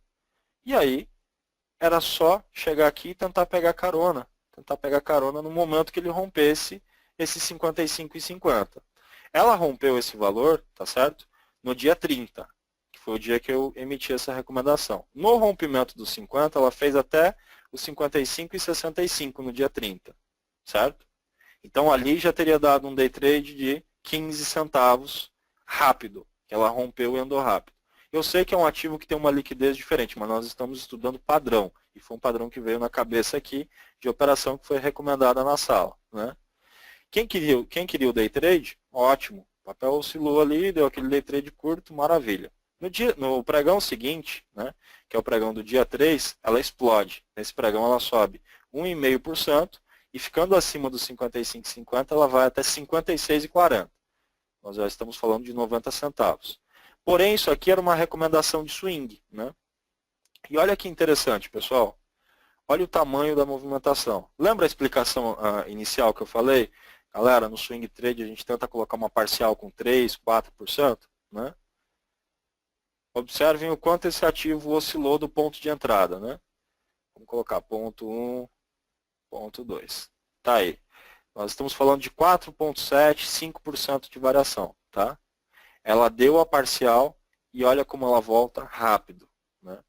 [SPEAKER 1] E aí, era só chegar aqui e tentar pegar carona. Tentar pegar carona no momento que ele rompesse esse 55,50. Ela rompeu esse valor, tá certo? No dia 30, que foi o dia que eu emiti essa recomendação. No rompimento dos 50, ela fez até os 55,65 no dia 30, certo? Então ali já teria dado um day trade de 15 centavos rápido, que ela rompeu e andou rápido. Eu sei que é um ativo que tem uma liquidez diferente, mas nós estamos estudando padrão. E foi um padrão que veio na cabeça aqui de operação que foi recomendada na sala, né? Quem queria o day trade? Ótimo. O papel oscilou ali, deu aquele day trade curto, maravilha. No pregão seguinte, né, que é o pregão do dia 3, ela explode. Nesse pregão ela sobe 1,5% e ficando acima dos 55,50 ela vai até 56,40. Nós já estamos falando de 90 centavos. Porém, isso aqui era uma recomendação de swing, né? E olha que interessante, pessoal. Olha o tamanho da movimentação. Lembra a explicação inicial que eu falei? Galera, no swing trade a gente tenta colocar uma parcial com 3, 4%, né? Observem o quanto esse ativo oscilou do ponto de entrada, né? Vamos colocar ponto 1, ponto 2. Tá aí. Nós estamos falando de 4,7, 5% de variação, tá? Ela deu a parcial e olha como ela volta rápido, né?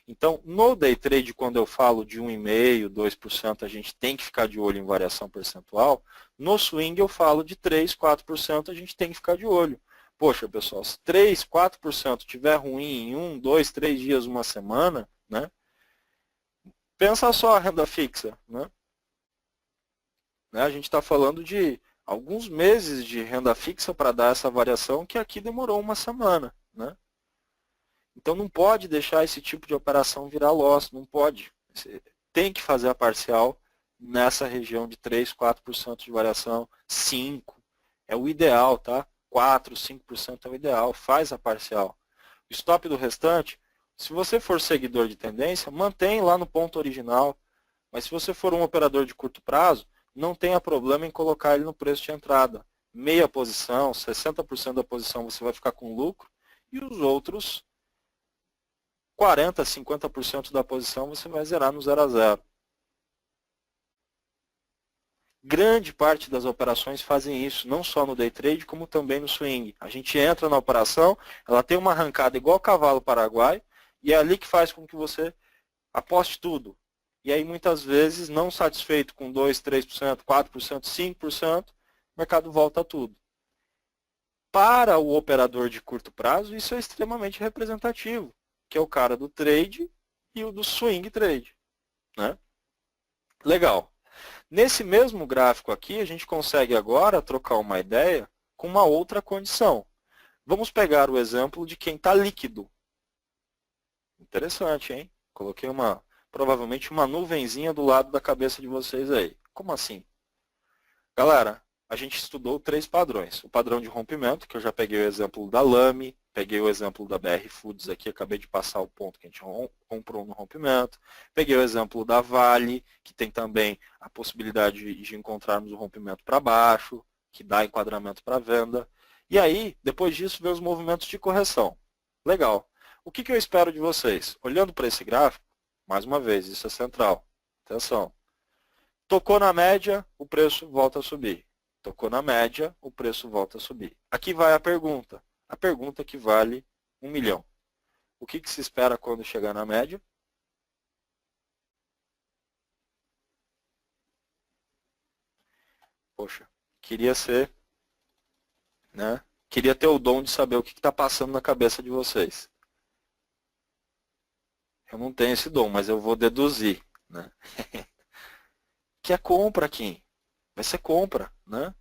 [SPEAKER 1] Então, no day trade, quando eu falo de 1,5%, 2%, a gente tem que ficar de olho em variação percentual. No swing, eu falo de 3%, 4%, a gente tem que ficar de olho. Poxa, pessoal, se 3%, 4% estiver ruim em 1, 2, 3 dias, uma semana, né? Pensa só a renda fixa, né? A gente está falando de alguns meses de renda fixa para dar essa variação, que aqui demorou uma semana, né? Então não pode deixar esse tipo de operação virar loss, não pode. Você tem que fazer a parcial nessa região de 3, 4% de variação, 5% é o ideal, tá? 4, 5% é o ideal, faz a parcial. O stop do restante, se você for seguidor de tendência, mantém lá no ponto original, mas se você for um operador de curto prazo, não tenha problema em colocar ele no preço de entrada. Meia posição, 60% da posição você vai ficar com lucro e os outros 40%, 50% da posição você vai zerar no 0 a 0. Grande parte das operações fazem isso, não só no day trade, como também no swing. A gente entra na operação, ela tem uma arrancada igual cavalo paraguaio, e é ali que faz com que você aposte tudo. E aí, muitas vezes, não satisfeito com 2%, 3%, 4%, 5%, o mercado volta a tudo. Para o operador de curto prazo, isso é extremamente representativo, que é o cara do trade e o do swing trade, né? Legal. Nesse mesmo gráfico aqui, a gente consegue agora trocar uma ideia com uma outra condição. Vamos pegar o exemplo de quem está líquido. Interessante, hein? Coloquei provavelmente uma nuvenzinha do lado da cabeça de vocês aí. Como assim? Galera, a gente estudou 3 padrões. O padrão de rompimento, que eu já peguei o exemplo da Lame, Peguei o exemplo da BR Foods aqui, acabei de passar o ponto que a gente comprou no rompimento. Peguei o exemplo da Vale, que tem também a possibilidade de encontrarmos o rompimento para baixo, que dá enquadramento para venda. E aí, depois disso, vem os movimentos de correção. Legal. O que eu espero de vocês? Olhando para esse gráfico, mais uma vez, isso é central. Atenção. Tocou na média, o preço volta a subir. Tocou na média, o preço volta a subir. Aqui vai a pergunta. A pergunta que vale 1 milhão. O que se espera quando chegar na média? Poxa, queria ser, né? Queria ter o dom de saber o que está passando na cabeça de vocês. Eu não tenho esse dom, mas eu vou deduzir, né? Que é compra, Kim. Vai ser compra, né?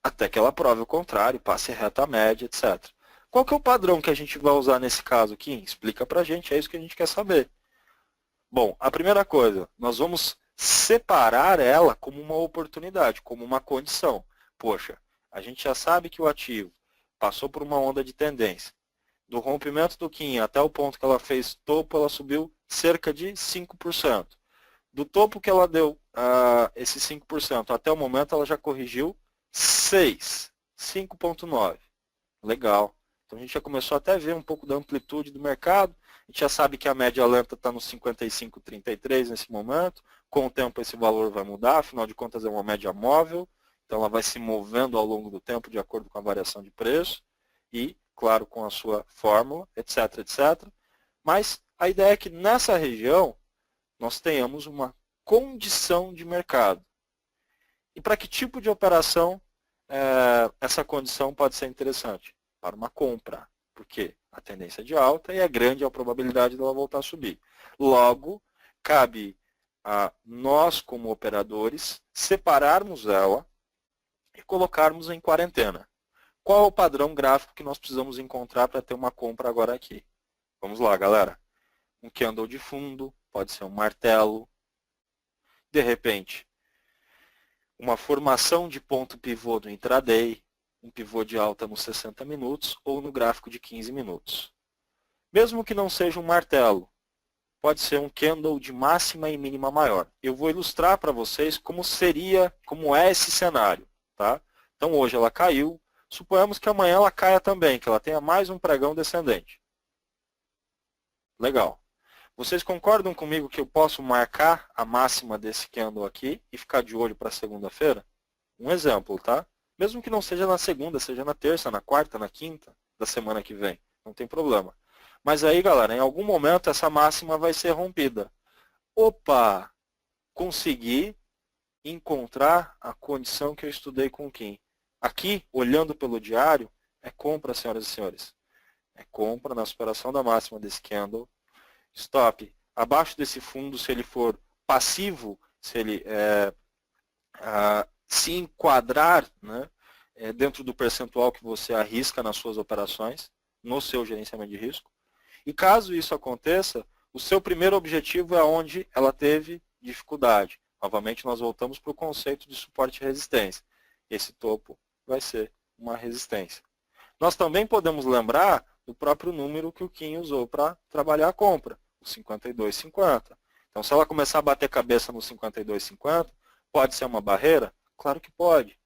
[SPEAKER 1] Até que ela prove o contrário, passe reta a média, etc. Qual que é o padrão que a gente vai usar nesse caso, Kim? Explica pra gente, é isso que a gente quer saber. Bom, a primeira coisa, nós vamos separar ela como uma oportunidade, como uma condição. Poxa, a gente já sabe que o ativo passou por uma onda de tendência. Do rompimento do Kim até o ponto que ela fez topo, ela subiu cerca de 5%. Do topo que ela deu, esses 5%, até o momento ela já corrigiu 5,9%. Legal. Então a gente já começou até a ver um pouco da amplitude do mercado. A gente já sabe que a média lenta está no 55,33 nesse momento. Com o tempo esse valor vai mudar, afinal de contas é uma média móvel. Então ela vai se movendo ao longo do tempo de acordo com a variação de preço. E, claro, com a sua fórmula, etc, etc. Mas a ideia é que nessa região nós tenhamos uma condição de mercado. E para que tipo de operação essa condição pode ser interessante? Para uma compra, porque a tendência é de alta e é grande a probabilidade dela voltar a subir. Logo, cabe a nós, como operadores, separarmos ela e colocarmos em quarentena. Qual é o padrão gráfico que nós precisamos encontrar para ter uma compra agora aqui? Vamos lá, galera. Um candle de fundo, pode ser um martelo. De repente, uma formação de ponto pivô do intraday, um pivô de alta nos 60 minutos ou no gráfico de 15 minutos. Mesmo que não seja um martelo, pode ser um candle de máxima e mínima maior. Eu vou ilustrar para vocês como é esse cenário. Tá? Então hoje ela caiu, suponhamos que amanhã ela caia também, que ela tenha mais um pregão descendente. Legal. Vocês concordam comigo que eu posso marcar a máxima desse candle aqui e ficar de olho para segunda-feira? Um exemplo, tá? Mesmo que não seja na segunda, seja na terça, na quarta, na quinta da semana que vem. Não tem problema. Mas aí, galera, em algum momento essa máxima vai ser rompida. Opa! Consegui encontrar a condição que eu estudei com o Kim. Aqui, olhando pelo diário, é compra, senhoras e senhores. É compra na superação da máxima desse candle. Stop. Abaixo desse fundo, se ele for passivo, se ele se enquadrar, né, dentro do percentual que você arrisca nas suas operações, no seu gerenciamento de risco. E caso isso aconteça, o seu primeiro objetivo é onde ela teve dificuldade. Novamente, nós voltamos para o conceito de suporte e resistência. Esse topo vai ser uma resistência. Nós também podemos lembrar do próprio número que o Kim usou para trabalhar a compra, o 52,50. Então, se ela começar a bater cabeça no 52,50, pode ser uma barreira? Claro que pode.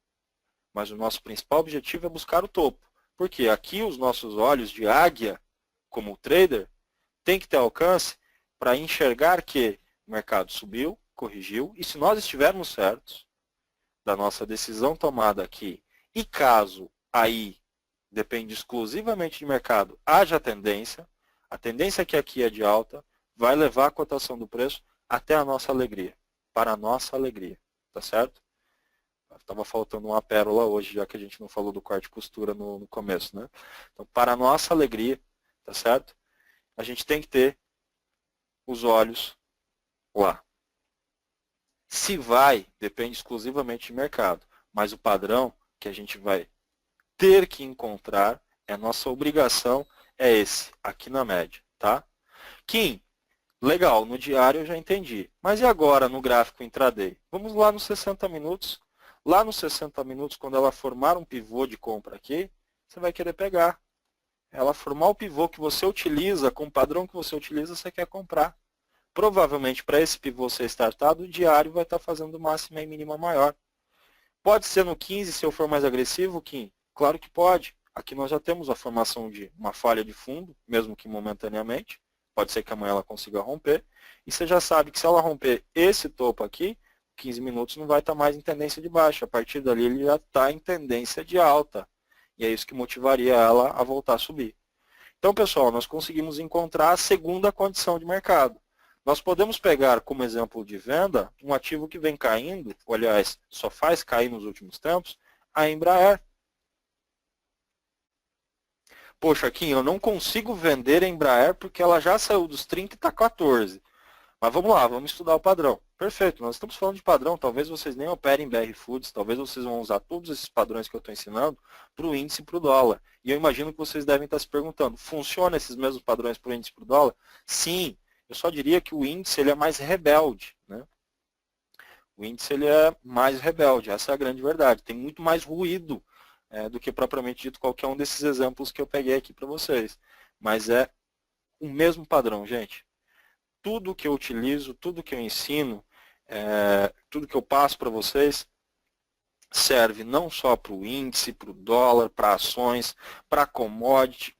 [SPEAKER 1] Mas o nosso principal objetivo é buscar o topo. Porque aqui os nossos olhos de águia, como trader, tem que ter alcance para enxergar que o mercado subiu, corrigiu, e se nós estivermos certos da nossa decisão tomada aqui, e caso aí depende exclusivamente de mercado, haja tendência, a tendência que aqui é de alta, vai levar a cotação do preço até a nossa alegria, para a nossa alegria, tá certo? Estava faltando uma pérola hoje, já que a gente não falou do corte e costura no começo, né? Então, para a nossa alegria, tá certo? A gente tem que ter os olhos lá. Se vai, depende exclusivamente de mercado, mas o padrão que a gente vai ter que encontrar, a nossa obrigação é esse, aqui na média, tá? Kim, legal, no diário eu já entendi, mas e agora no gráfico intraday? Vamos lá nos 60 minutos. Lá nos 60 minutos, quando ela formar um pivô de compra aqui, você vai querer pegar. ela formar o pivô que você utiliza, com o padrão que você utiliza, você quer comprar. Provavelmente, para esse pivô ser startado, o diário vai estar fazendo máxima e mínima maior. Pode ser no 15 se eu for mais agressivo, Kim? Claro que pode. Aqui nós já temos a formação de uma falha de fundo, mesmo que momentaneamente. Pode ser que amanhã ela consiga romper. E você já sabe que se ela romper esse topo aqui, 15 minutos não vai estar mais em tendência de baixa. A partir dali ele já está em tendência de alta. E é isso que motivaria ela a voltar a subir. Então, pessoal, nós conseguimos encontrar a segunda condição de mercado. Nós podemos pegar como exemplo de venda um ativo que vem caindo, ou, aliás, só faz cair nos últimos tempos, a Embraer. Poxa, Kim, eu não consigo vender a Embraer porque ela já saiu dos 30 e está 14. Mas vamos lá, vamos estudar o padrão. Perfeito, nós estamos falando de padrão, talvez vocês nem operem BR Foods, talvez vocês vão usar todos esses padrões que eu estou ensinando para o índice e para o dólar. E eu imagino que vocês devem estar se perguntando, funciona esses mesmos padrões para o índice e para o dólar? Sim, eu só diria que o índice ele é mais rebelde, né? O índice ele é mais rebelde, essa é a grande verdade. Tem muito mais ruído do que propriamente dito qualquer um desses exemplos que eu peguei aqui para vocês. Mas é o mesmo padrão, gente. Tudo que eu utilizo, tudo que eu ensino, tudo que eu passo para vocês, serve não só para o índice, para o dólar, para ações, para commodity,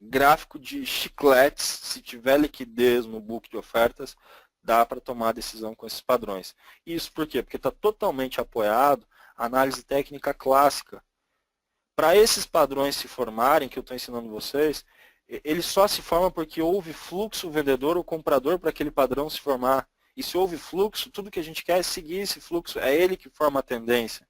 [SPEAKER 1] gráfico de chicletes, se tiver liquidez no book de ofertas, dá para tomar decisão com esses padrões. Isso por quê? Porque está totalmente apoiado a análise técnica clássica. Para esses padrões se formarem, que eu estou ensinando vocês, eles só se formam porque houve fluxo vendedor ou comprador para aquele padrão se formar. E se houve fluxo, tudo que a gente quer é seguir esse fluxo, é ele que forma a tendência.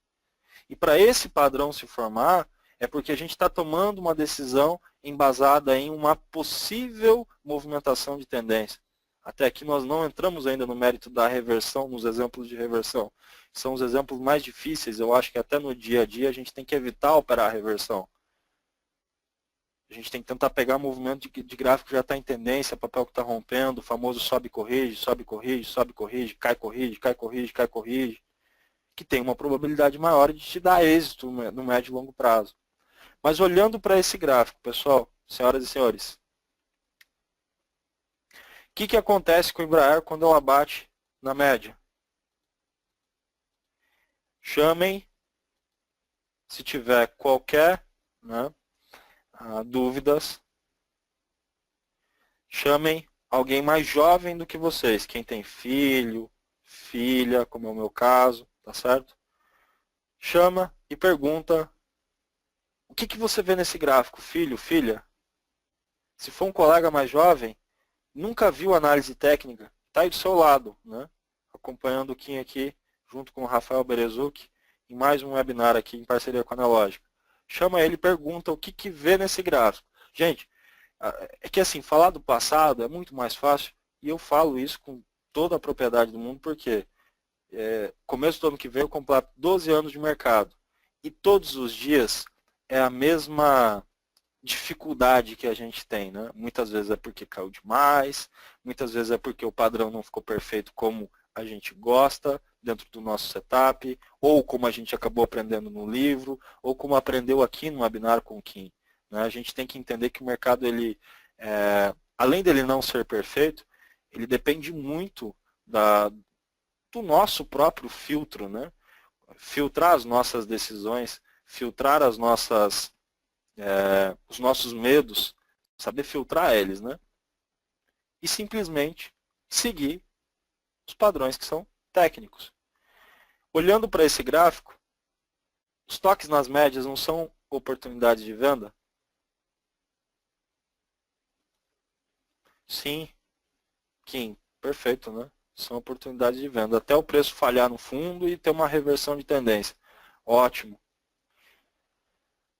[SPEAKER 1] E para esse padrão se formar, é porque a gente está tomando uma decisão embasada em uma possível movimentação de tendência. Até aqui nós não entramos ainda no mérito da reversão, nos exemplos de reversão. São os exemplos mais difíceis, eu acho que até no dia a dia a gente tem que evitar operar a reversão. A gente tem que tentar pegar movimento de gráfico que já está em tendência, papel que está rompendo, o famoso sobe e corrige, sobe e corrige, sobe e corrige, cai, corrige, cai, corrige, cai, corrige, que tem uma probabilidade maior de te dar êxito no médio e longo prazo. Mas olhando para esse gráfico, pessoal, senhoras e senhores, o que acontece com o Embraer quando ela bate na média? Chamem, se tiver qualquer dúvidas, chamem alguém mais jovem do que vocês, quem tem filho, filha, como é o meu caso, tá certo? Chama e pergunta, o que você vê nesse gráfico, filho, filha? Se for um colega mais jovem, nunca viu análise técnica, está aí do seu lado, né? Acompanhando o Kim aqui, junto com o Rafael Berezuc, em mais um webinar aqui em parceria com a Analógica. Chama ele e pergunta o que vê nesse gráfico. Gente, é que assim, falar do passado é muito mais fácil, e eu falo isso com toda a propriedade do mundo, porque começo do ano que vem eu completo 12 anos de mercado, e todos os dias é a mesma dificuldade que a gente tem, né? Muitas vezes é porque caiu demais, muitas vezes é porque o padrão não ficou perfeito como a gente gosta dentro do nosso setup, ou como a gente acabou aprendendo no livro, ou como aprendeu aqui no webinar com o Kim. Né? A gente tem que entender que o mercado, além dele não ser perfeito, ele depende muito do nosso próprio filtro, né? Filtrar as nossas decisões, filtrar os nossos medos, saber filtrar eles, né? E simplesmente seguir os padrões que são técnicos. Olhando para esse gráfico, os toques nas médias não são oportunidades de venda? Sim, Kim, perfeito, né? São oportunidades de venda. Até o preço falhar no fundo e ter uma reversão de tendência. Ótimo.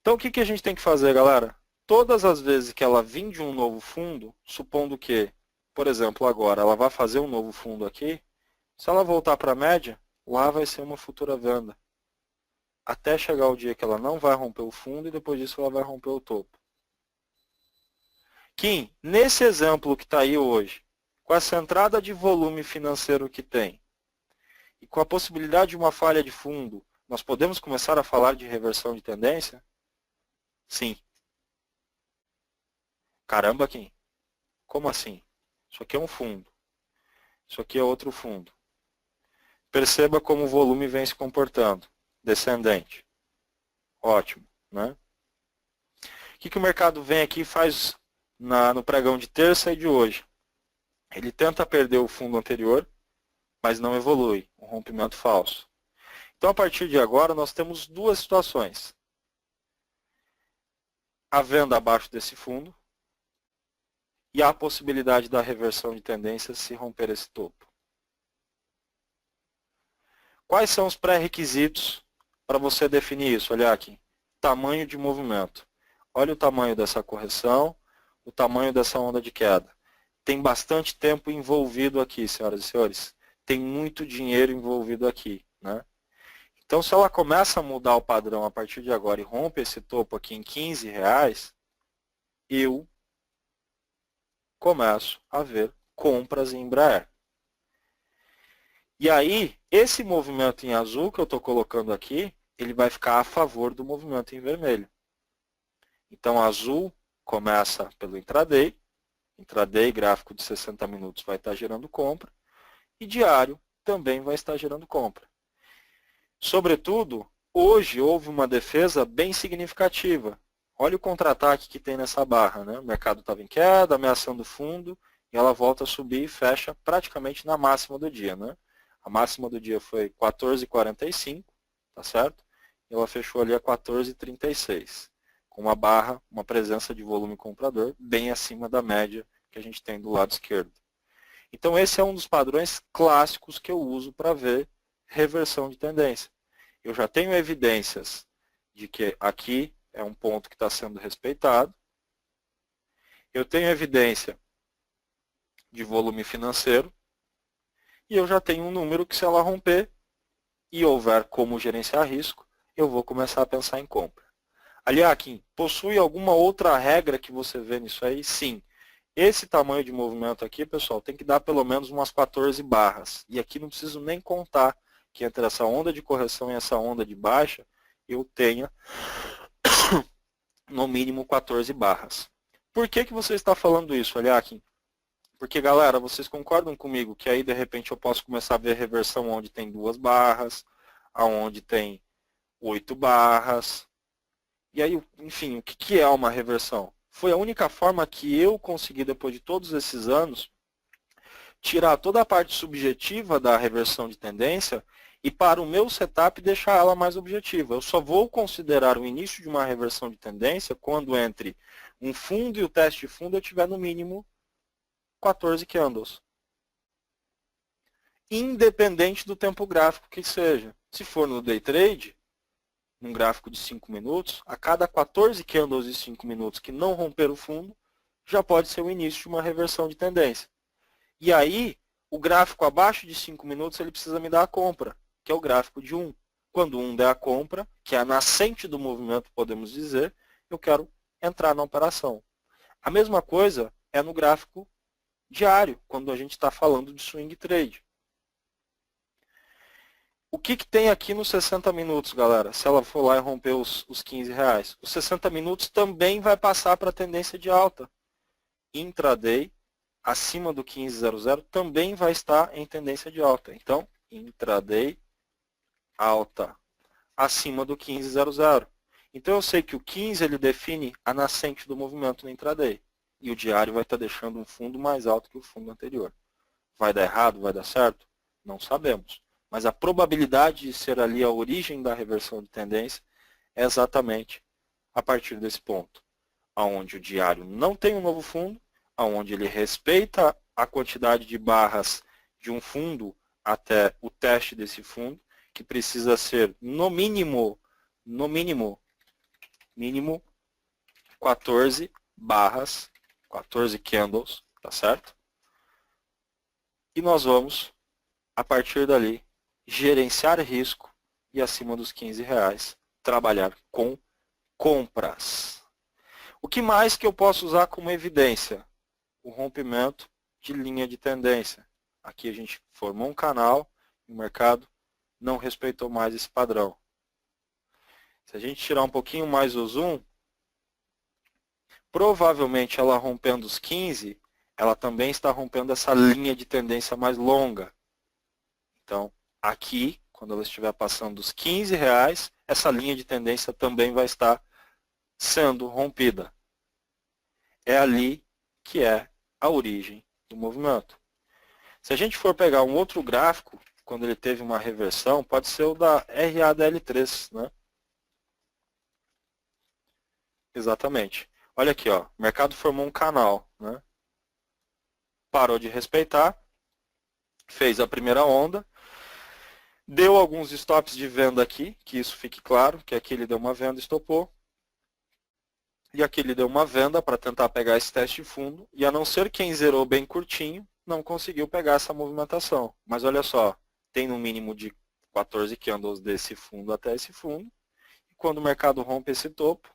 [SPEAKER 1] Então o que a gente tem que fazer, galera? Todas as vezes que ela vir de um novo fundo, supondo que, por exemplo, agora ela vai fazer um novo fundo aqui, se ela voltar para a média, lá vai ser uma futura venda. Até chegar o dia que ela não vai romper o fundo e depois disso ela vai romper o topo. Kim, nesse exemplo que está aí hoje, com essa entrada de volume financeiro que tem, e com a possibilidade de uma falha de fundo, nós podemos começar a falar de reversão de tendência? Sim. Caramba, Kim, como assim? Isso aqui é um fundo. Isso aqui é outro fundo. Perceba como o volume vem se comportando. Descendente. Ótimo, né? O que o mercado vem aqui e faz no pregão de terça e de hoje? Ele tenta perder o fundo anterior, mas não evolui. Um rompimento falso. Então, a partir de agora, nós temos duas situações. A venda abaixo desse fundo e a possibilidade da reversão de tendência se romper esse topo. Quais são os pré-requisitos para você definir isso? Olha aqui. Tamanho de movimento. Olha o tamanho dessa correção, o tamanho dessa onda de queda. Tem bastante tempo envolvido aqui, senhoras e senhores. Tem muito dinheiro envolvido aqui, né? Então, se ela começa a mudar o padrão a partir de agora e rompe esse topo aqui em R$15, eu começo a ver compras em Embraer. E aí, esse movimento em azul que eu estou colocando aqui, ele vai ficar a favor do movimento em vermelho. Então, azul começa pelo intraday. Intraday, gráfico de 60 minutos, vai estar gerando compra. E diário também vai estar gerando compra. Sobretudo, hoje houve uma defesa bem significativa. Olha o contra-ataque que tem nessa barra, né? O mercado estava em queda, ameaçando o fundo, e ela volta a subir e fecha praticamente na máxima do dia, né? A máxima do dia foi 14,45, tá certo? E ela fechou ali a 14,36, com uma barra, uma presença de volume comprador bem acima da média que a gente tem do lado esquerdo. Então esse é um dos padrões clássicos que eu uso para ver reversão de tendência. Eu já tenho evidências de que aqui é um ponto que está sendo respeitado. Eu tenho evidência de volume financeiro. E eu já tenho um número que, se ela romper e houver como gerenciar risco, eu vou começar a pensar em compra. Aliás, Kim, possui alguma outra regra que você vê nisso aí? Sim. Esse tamanho de movimento aqui, pessoal, tem que dar pelo menos umas 14 barras. E aqui não preciso nem contar que entre essa onda de correção e essa onda de baixa, eu tenha no mínimo 14 barras. Por que você está falando isso, Aliakim? Porque, galera, vocês concordam comigo que aí, de repente, eu posso começar a ver reversão onde tem 2 barras, aonde tem 8 barras. E aí, enfim, o que é uma reversão? Foi a única forma que eu consegui, depois de todos esses anos, tirar toda a parte subjetiva da reversão de tendência e, para o meu setup, deixar ela mais objetiva. Eu só vou considerar o início de uma reversão de tendência quando entre um fundo e o teste de fundo eu tiver no mínimo 14 candles. Independente do tempo gráfico que seja. Se for no day trade, num gráfico de 5 minutos, a cada 14 candles de 5 minutos que não romper o fundo, já pode ser o início de uma reversão de tendência. E aí, o gráfico abaixo de 5 minutos, ele precisa me dar a compra, que é o gráfico de 1. Quando 1 der a compra, que é a nascente do movimento, podemos dizer, eu quero entrar na operação. A mesma coisa é no gráfico diário, quando a gente está falando de swing trade. O que tem aqui nos 60 minutos, galera? Se ela for lá e romper os R$15. Os 60 minutos também vai passar para a tendência de alta. Intraday, acima do 15,00, também vai estar em tendência de alta. Então, intraday, alta, acima do 15,00. Então, eu sei que o 15 ele define a nascente do movimento no intraday. E o diário vai estar deixando um fundo mais alto que o fundo anterior. Vai dar errado? Vai dar certo? Não sabemos. Mas a probabilidade de ser ali a origem da reversão de tendência é exatamente a partir desse ponto, onde o diário não tem um novo fundo, onde ele respeita a quantidade de barras de um fundo até o teste desse fundo, que precisa ser no mínimo 14 barras, 14 candles, tá certo? E nós vamos, a partir dali, gerenciar risco e, acima dos R$15, trabalhar com compras. O que mais que eu posso usar como evidência? O rompimento de linha de tendência. Aqui a gente formou um canal e o mercado não respeitou mais esse padrão. Se a gente tirar um pouquinho mais o zoom, Provavelmente ela rompendo os 15, ela também está rompendo essa linha de tendência mais longa. Então, aqui, quando ela estiver passando dos R$ 15, essa linha de tendência também vai estar sendo rompida. É ali que é a origem do movimento. Se a gente for pegar um outro gráfico, quando ele teve uma reversão, pode ser o da RADL3, né? Exatamente. Olha aqui, ó, o mercado formou um canal, né? Parou de respeitar, fez a primeira onda, deu alguns stops de venda aqui, que isso fique claro, que aqui ele deu uma venda, estopou. E aqui ele deu uma venda para tentar pegar esse teste de fundo, e a não ser quem zerou bem curtinho, não conseguiu pegar essa movimentação. Mas olha só, tem no mínimo de 14 candles desse fundo até esse fundo, e quando o mercado rompe esse topo,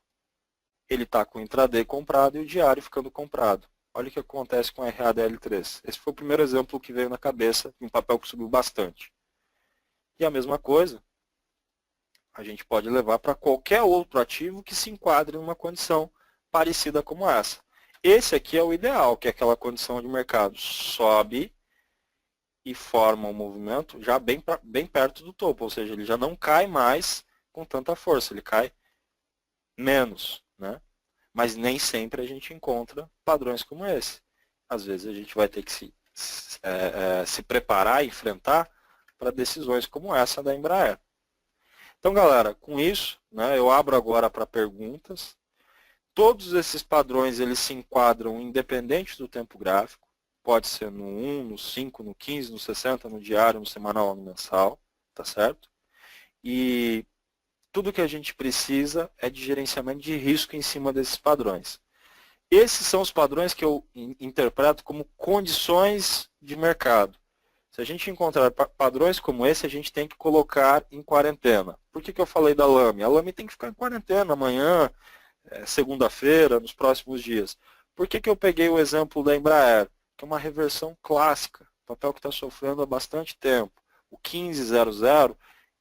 [SPEAKER 1] ele está com o intraday comprado e o diário ficando comprado. Olha o que acontece com a RADL3. Esse foi o primeiro exemplo que veio na cabeça, um papel que subiu bastante. E a mesma coisa, a gente pode levar para qualquer outro ativo que se enquadre numa condição parecida como essa. Esse aqui é o ideal, que é aquela condição onde o mercado sobe e forma um movimento já bem perto do topo, ou seja, ele já não cai mais com tanta força, ele cai menos, né? Mas nem sempre a gente encontra padrões como esse. Às vezes a gente vai ter que se preparar e enfrentar para decisões como essa da Embraer. Então, galera, com isso, né, eu abro agora para perguntas. Todos esses padrões eles se enquadram independente do tempo gráfico. Pode ser no 1, no 5, no 15, no 60, no diário, no semanal ou no mensal, tá certo? E tudo que a gente precisa é de gerenciamento de risco em cima desses padrões. Esses são os padrões que eu interpreto como condições de mercado. Se a gente encontrar padrões como esse, a gente tem que colocar em quarentena. Por que eu falei da Lame? A Lame tem que ficar em quarentena amanhã, segunda-feira, nos próximos dias. Por que eu peguei o exemplo da Embraer? Que é uma reversão clássica, papel que está sofrendo há bastante tempo. O 1500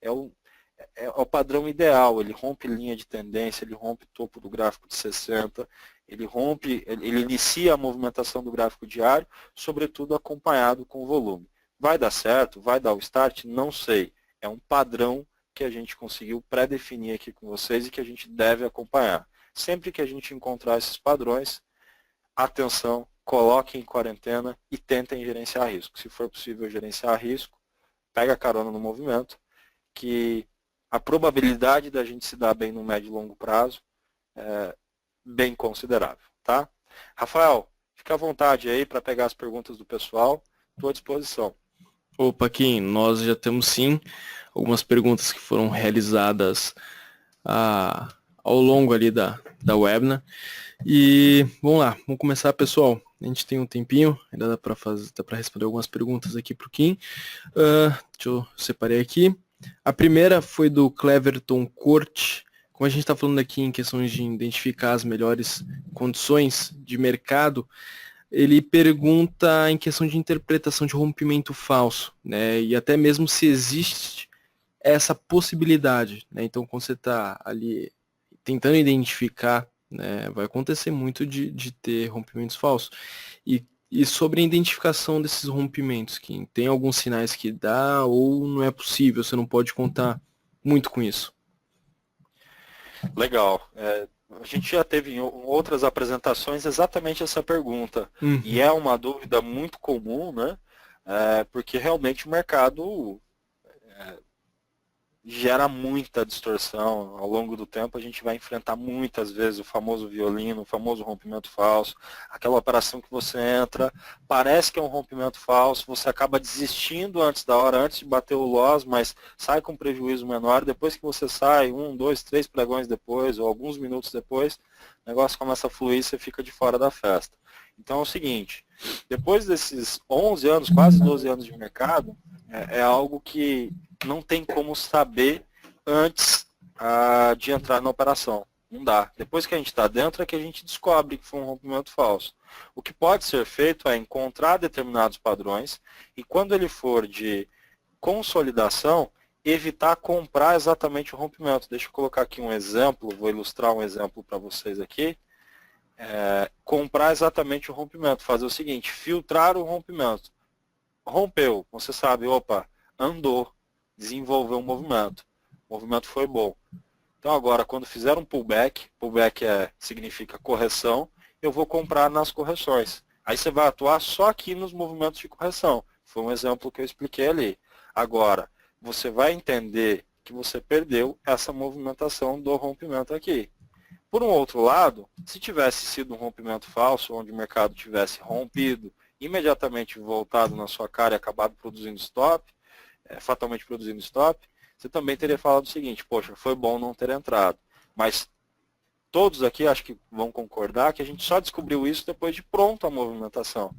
[SPEAKER 1] é o padrão ideal, ele rompe linha de tendência, ele rompe topo do gráfico de 60, ele inicia a movimentação do gráfico diário, sobretudo acompanhado com o volume. Vai dar certo? Vai dar o start? Não sei. É um padrão que a gente conseguiu pré-definir aqui com vocês e que a gente deve acompanhar. Sempre que a gente encontrar esses padrões, atenção, coloquem em quarentena e tentem gerenciar risco. Se for possível gerenciar risco, pega a carona no movimento, que a probabilidade da gente se dar bem no médio e longo prazo é bem considerável, tá? Rafael, fica à vontade aí para pegar as perguntas do pessoal, estou à disposição.
[SPEAKER 2] Opa, Kim, nós já temos sim algumas perguntas que foram realizadas ao longo ali da webinar. E vamos lá, vamos começar, pessoal. A gente tem um tempinho, ainda dá para responder algumas perguntas aqui para o Kim. Deixa eu separei aqui. A primeira foi do Cleverton Corte. Como a gente está falando aqui em questões de identificar as melhores condições de mercado, ele pergunta em questão de interpretação de rompimento falso, né? E até mesmo se existe essa possibilidade, né? Então, quando você está ali tentando identificar, né, vai acontecer muito de ter rompimentos falsos. E sobre a identificação desses rompimentos, que tem alguns sinais que dá ou não é possível, você não pode contar muito com isso.
[SPEAKER 1] Legal. A gente já teve em outras apresentações exatamente essa pergunta.
[SPEAKER 2] Uhum.
[SPEAKER 1] E é uma dúvida muito comum, né? Porque realmente o mercado gera muita distorção. Ao longo do tempo a gente vai enfrentar muitas vezes o famoso violino, o famoso rompimento falso, aquela operação que você entra, parece que é um rompimento falso, você acaba desistindo antes da hora, antes de bater o loss, mas sai com prejuízo menor, depois que você sai, 1, 2, 3 pregões depois, ou alguns minutos depois, o negócio começa a fluir e você fica de fora da festa. Então é o seguinte, depois desses 11 anos, quase 12 anos de mercado, é algo que não tem como saber antes de entrar na operação. Não dá. Depois que a gente está dentro é que a gente descobre que foi um rompimento falso. O que pode ser feito é encontrar determinados padrões e quando ele for de consolidação, evitar comprar exatamente o rompimento. Deixa eu colocar aqui um exemplo, vou ilustrar um exemplo para vocês aqui. comprar exatamente o rompimento, fazer o seguinte, filtrar o rompimento. Rompeu, você sabe, opa, andou, desenvolveu um movimento, o movimento foi bom. Então agora, quando fizer um pullback significa correção, eu vou comprar nas correções. Aí você vai atuar só aqui nos movimentos de correção. Foi um exemplo que eu expliquei ali. Agora, você vai entender que você perdeu essa movimentação do rompimento aqui. Por um outro lado, se tivesse sido um rompimento falso, onde o mercado tivesse rompido, imediatamente voltado na sua cara e acabado produzindo stop, fatalmente produzindo stop, você também teria falado o seguinte, poxa, foi bom não ter entrado. Mas todos aqui acho que vão concordar que a gente só descobriu isso depois de pronto a movimentação.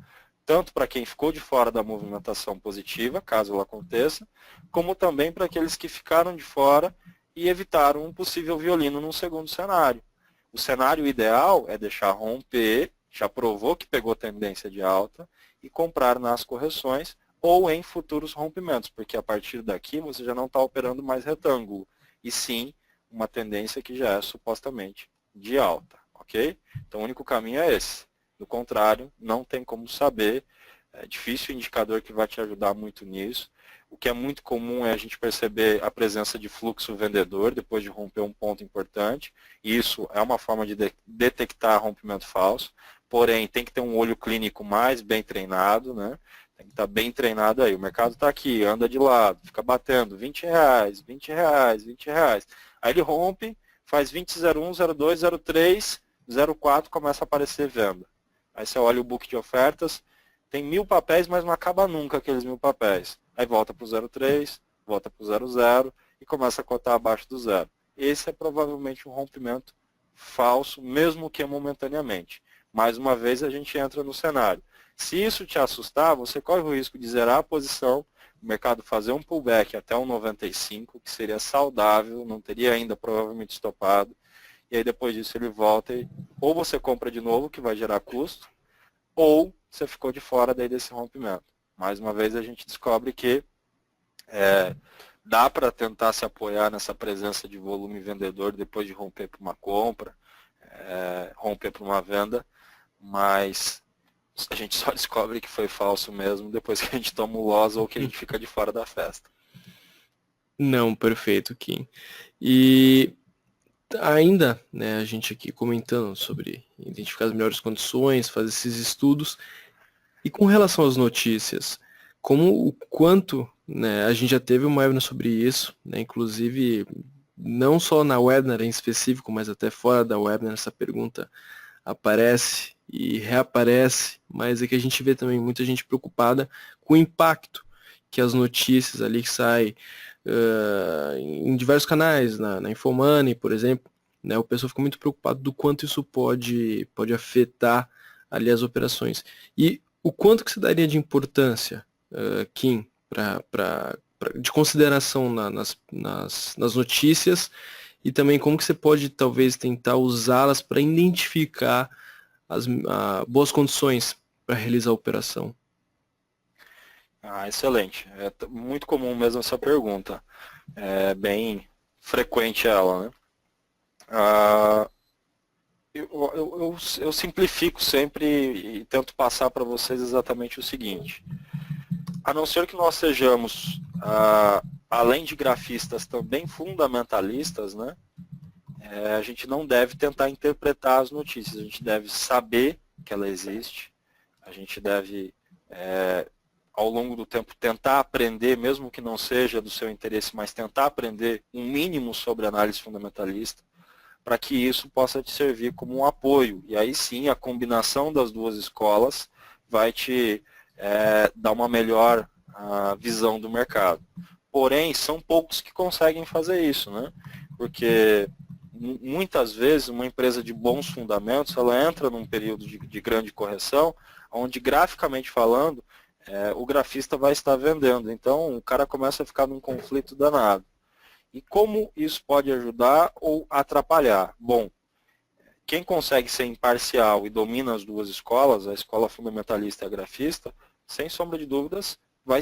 [SPEAKER 1] Tanto para quem ficou de fora da movimentação positiva, caso ela aconteça, como também para aqueles que ficaram de fora e evitaram um possível violino num segundo cenário. O cenário ideal é deixar romper, já provou que pegou tendência de alta, e comprar nas correções ou em futuros rompimentos, porque a partir daqui você já não está operando mais retângulo, e sim uma tendência que já é supostamente de alta, ok? Então o único caminho é esse. Do contrário, não tem como saber, é difícil o indicador que vai te ajudar muito nisso. O que é muito comum é a gente perceber a presença de fluxo vendedor depois de romper um ponto importante. Isso é uma forma de detectar rompimento falso, porém tem que ter um olho clínico mais bem treinado, né? Tem que estar bem treinado aí. O mercado está aqui, anda de lado, fica batendo R$ 20, R$ 20, R$ 20. Aí ele rompe, faz 20, 01, 02, 03, 04, começa a aparecer venda. Aí você olha o book de ofertas, tem 1000 papéis, mas não acaba nunca aqueles 1000 papéis. Aí volta para o 03, volta para o 00 e começa a cotar abaixo do zero. Esse é provavelmente um rompimento falso, mesmo que momentaneamente. Mais uma vez a gente entra no cenário. Se isso te assustar, você corre o risco de zerar a posição, o mercado fazer um pullback até um 95, que seria saudável, não teria ainda provavelmente estopado, e aí depois disso ele volta e ou você compra de novo, que vai gerar custo, ou você ficou de fora daí desse rompimento. Mais uma vez a gente descobre que dá para tentar se apoiar nessa presença de volume vendedor depois de romper para uma compra, romper para uma venda, mas a gente só descobre que foi falso mesmo depois que a gente toma o loss ou que a gente fica de fora da festa.
[SPEAKER 2] Não, perfeito, Kim. E ainda, né, a gente aqui comentando sobre identificar as melhores condições, fazer esses estudos. E com relação às notícias, como o quanto, né, a gente já teve uma webinar sobre isso, né, inclusive não só na webinar em específico, mas até fora da webinar essa pergunta aparece e reaparece, mas é que a gente vê também muita gente preocupada com o impacto que as notícias ali que saem em diversos canais, na Infomoney, por exemplo, né, o pessoal fica muito preocupado do quanto isso pode afetar ali as operações. E o quanto que você daria de importância, Kim, de consideração nas notícias e também como que você pode talvez tentar usá-las para identificar as boas condições para realizar a operação?
[SPEAKER 1] Excelente. É muito comum mesmo essa pergunta. É bem frequente ela, né? Eu simplifico sempre e tento passar para vocês exatamente o seguinte. A não ser que nós sejamos, além de grafistas, também fundamentalistas, né? A gente não deve tentar interpretar as notícias, a gente deve saber que ela existe, a gente deve, ao longo do tempo, tentar aprender, mesmo que não seja do seu interesse, mas tentar aprender um mínimo sobre análise fundamentalista, para que isso possa te servir como um apoio. E aí sim, a combinação das duas escolas vai te dar uma melhor visão do mercado. Porém, são poucos que conseguem fazer isso, né? Porque muitas vezes uma empresa de bons fundamentos, ela entra num período de grande correção, onde graficamente falando, o grafista vai estar vendendo. Então, o cara começa a ficar num conflito danado. E como isso pode ajudar ou atrapalhar? Bom, quem consegue ser imparcial e domina as duas escolas, a escola fundamentalista e a grafista, sem sombra de dúvidas, vai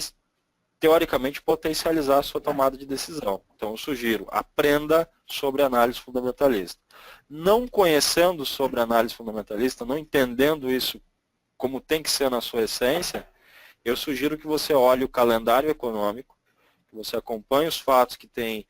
[SPEAKER 1] teoricamente, potencializar a sua tomada de decisão. Então, eu sugiro, aprenda sobre análise fundamentalista. Não conhecendo sobre análise fundamentalista, não entendendo isso como tem que ser na sua essência, eu sugiro que você olhe o calendário econômico, que você acompanhe os fatos que tem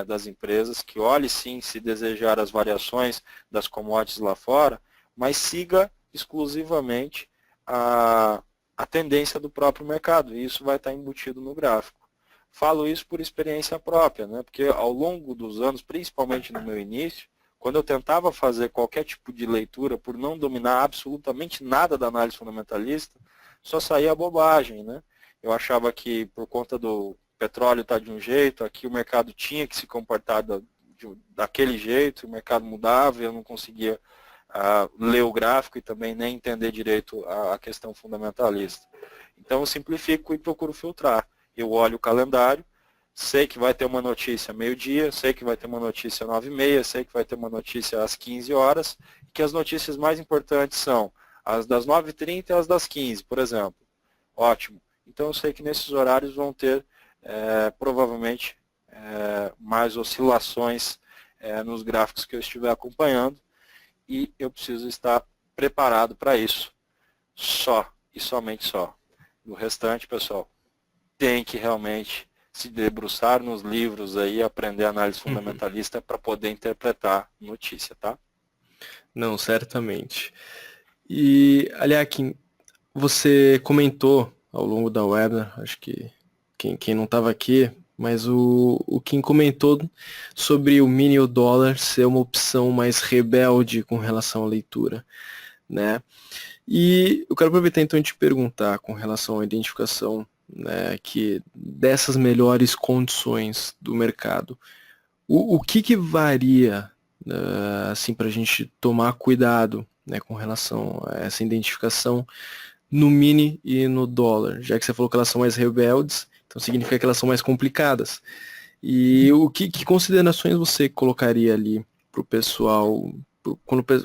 [SPEAKER 1] das empresas, que olhe sim, se desejar, as variações das commodities lá fora, mas siga exclusivamente a tendência do próprio mercado, e isso vai estar embutido no gráfico. Falo isso por experiência própria, né? Porque ao longo dos anos, principalmente no meu início, quando eu tentava fazer qualquer tipo de leitura por não dominar absolutamente nada da análise fundamentalista, só saía bobagem, né? Eu achava que por conta do petróleo estar de um jeito, aqui o mercado tinha que se comportar daquele jeito, o mercado mudava e eu não conseguia ler o gráfico e também nem entender direito a questão fundamentalista. Então eu simplifico e procuro filtrar. Eu olho o calendário, sei que vai ter uma notícia meio-dia, sei que vai ter uma notícia 9h30, sei que vai ter uma notícia às 15 horas, e que as notícias mais importantes são as das 9h30 e as das 15, por exemplo. Ótimo. Então eu sei que nesses horários vão ter provavelmente mais oscilações nos gráficos que eu estiver acompanhando, e eu preciso estar preparado para isso. Só e somente só. No restante, pessoal, tem que realmente se debruçar nos livros aí, aprender análise fundamentalista para poder interpretar notícia, tá?
[SPEAKER 2] Não, certamente. E, Aliakim, você comentou ao longo da web, acho que quem não estava aqui, mas o Kim comentou sobre o mini e o dólar ser uma opção mais rebelde com relação à leitura, né? E eu quero aproveitar então e te perguntar com relação à identificação, né, que dessas melhores condições do mercado, o que varia, assim, para a gente tomar cuidado, né, com relação a essa identificação no mini e no dólar, já que você falou que elas são mais rebeldes, então significa que elas são mais complicadas. E que considerações você colocaria ali para o pessoal,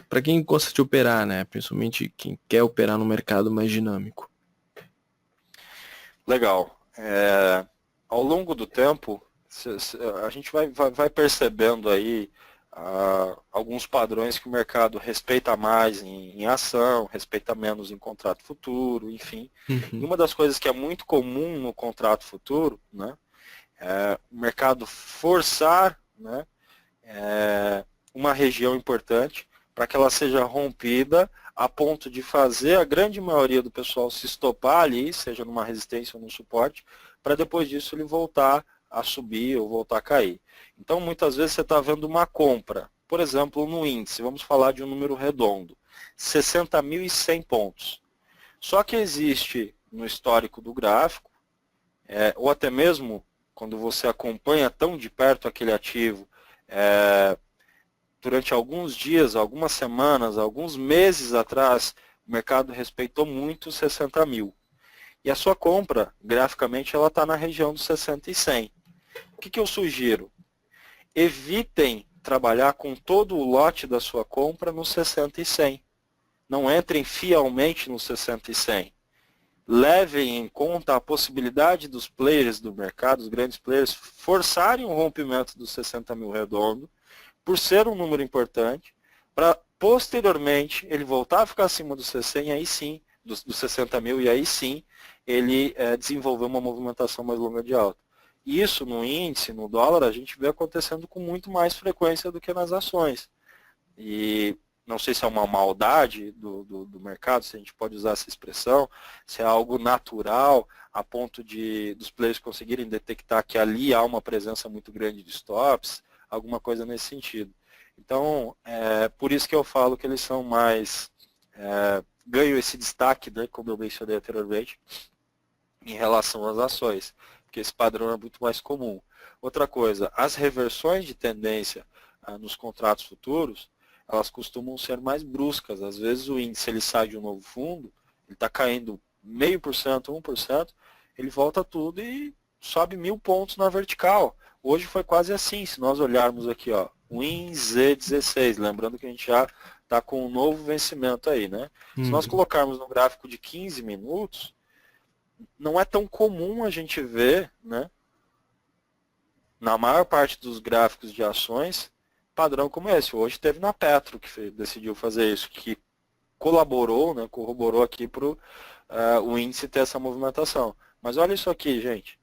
[SPEAKER 2] para quem gosta de operar, né? Principalmente quem quer operar no mercado mais dinâmico?
[SPEAKER 1] Legal. Ao longo do tempo, a gente vai percebendo aí alguns padrões que o mercado respeita mais em ação, respeita menos em contrato futuro, enfim. E uma das coisas que é muito comum no contrato futuro, né, é o mercado forçar, né, uma região importante para que ela seja rompida a ponto de fazer a grande maioria do pessoal se estopar ali, seja numa resistência ou num suporte, para depois disso ele voltar a subir ou voltar a cair. Então, muitas vezes você está vendo uma compra, por exemplo, no índice, vamos falar de um número redondo, 60.100 pontos. Só que existe no histórico do gráfico, ou até mesmo quando você acompanha tão de perto aquele ativo, durante alguns dias, algumas semanas, alguns meses atrás, o mercado respeitou muito os 60 mil. E a sua compra, graficamente, ela está na região dos 60 e 100. O que eu sugiro? Evitem trabalhar com todo o lote da sua compra no 60 e 100. Não entrem fielmente no 60 e 100. Levem em conta a possibilidade dos players do mercado, os grandes players, forçarem o rompimento dos 60 mil redondo, por ser um número importante, para posteriormente ele voltar a ficar acima dos 60, aí sim, dos 60 mil, e aí sim ele desenvolver uma movimentação mais longa de alta. Isso no índice, no dólar, a gente vê acontecendo com muito mais frequência do que nas ações. E não sei se é uma maldade do mercado, se a gente pode usar essa expressão, se é algo natural, a ponto dos players conseguirem detectar que ali há uma presença muito grande de stops, alguma coisa nesse sentido. Então, por isso que eu falo que eles são mais, ganham esse destaque, né, como eu mencionei anteriormente, em relação às ações, porque esse padrão é muito mais comum. Outra coisa, as reversões de tendência nos contratos futuros, elas costumam ser mais bruscas. Às vezes o índice ele sai de um novo fundo, ele está caindo 0,5%, 1%, ele volta tudo e sobe 1.000 pontos na vertical. Hoje foi quase assim, se nós olharmos aqui, ó, o WINZ16, lembrando que a gente já está com um novo vencimento aí, né? Se nós colocarmos no gráfico de 15 minutos, não é tão comum a gente ver, né, na maior parte dos gráficos de ações, padrão como esse. Hoje teve na Petro que decidiu fazer isso, que colaborou, né, corroborou aqui para o índice ter essa movimentação. Mas olha isso aqui, gente.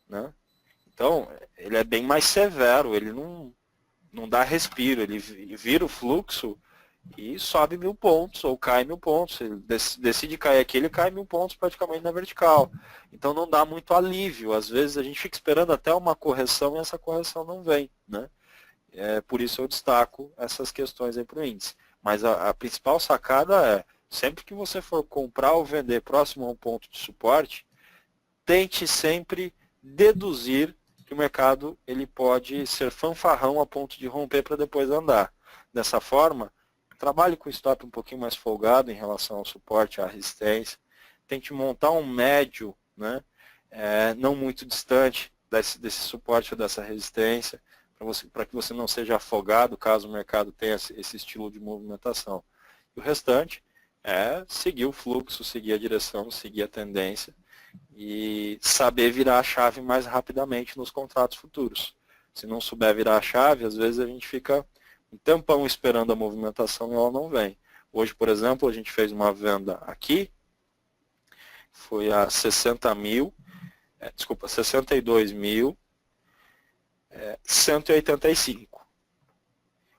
[SPEAKER 1] Né? Então, ele é bem mais severo, ele não dá respiro, ele vira o fluxo e sobe 1000 pontos, ou cai 1000 pontos. Ele decide cair aqui, ele cai 1000 pontos praticamente na vertical. Então não dá muito alívio. Às vezes a gente fica esperando até uma correção e essa correção não vem. Né? Por isso eu destaco essas questões aí para o índice. Mas a principal sacada é, sempre que você for comprar ou vender próximo a um ponto de suporte, tente sempre deduzir que o mercado ele pode ser fanfarrão a ponto de romper para depois andar. Dessa forma, trabalhe com o stop um pouquinho mais folgado em relação ao suporte, à resistência. Tente montar um médio, né, não muito distante desse suporte ou dessa resistência, para que você não seja afogado caso o mercado tenha esse estilo de movimentação. E o restante é seguir o fluxo, seguir a direção, seguir a tendência e saber virar a chave mais rapidamente nos contratos futuros. Se não souber virar a chave, às vezes a gente fica um tempão esperando a movimentação e ela não vem. Hoje, por exemplo, a gente fez uma venda aqui, foi a 62.185.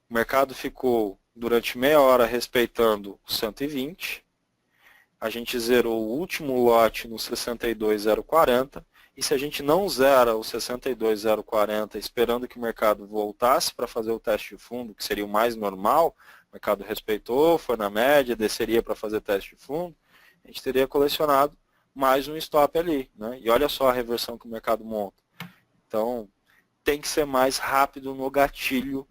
[SPEAKER 1] O mercado ficou durante meia hora respeitando o 120. A gente zerou o último lote no 62,040. E se a gente não zera o 62,040 esperando que o mercado voltasse para fazer o teste de fundo, que seria o mais normal, o mercado respeitou, foi na média, desceria para fazer teste de fundo, a gente teria colecionado mais um stop ali. Né? E olha só a reversão que o mercado monta. Então, tem que ser mais rápido no gatilho,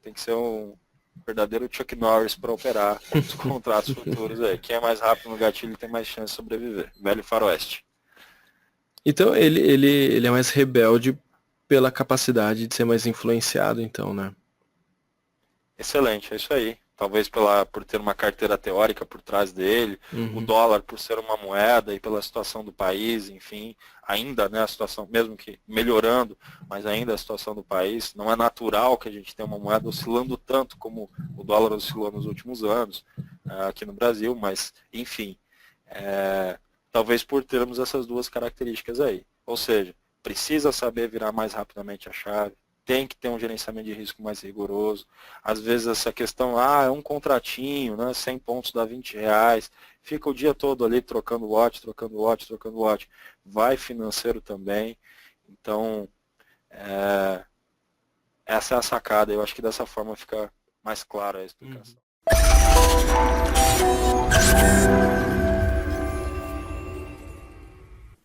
[SPEAKER 1] tem que ser um verdadeiro Chuck Norris para operar os contratos futuros aí. Quem é mais rápido no gatilho tem mais chance de sobreviver. Velho faroeste.
[SPEAKER 2] Então ele é mais rebelde pela capacidade de ser mais influenciado, então, né?
[SPEAKER 1] Excelente, é isso aí. Talvez por ter uma carteira teórica por trás dele, o dólar por ser uma moeda e pela situação do país, enfim, ainda, né, a situação, mesmo que melhorando, mas ainda a situação do país, não é natural que a gente tenha uma moeda oscilando tanto como o dólar oscilou nos últimos anos aqui no Brasil, mas, enfim, talvez por termos essas duas características aí. Ou seja, precisa saber virar mais rapidamente a chave, tem que ter um gerenciamento de risco mais rigoroso. Às vezes essa questão, é um contratinho, né, 100 pontos dá R$20, fica o dia todo ali trocando lote, trocando lote, trocando lote. Vai financeiro também. Então, essa é a sacada. Eu acho que dessa forma fica mais clara a explicação.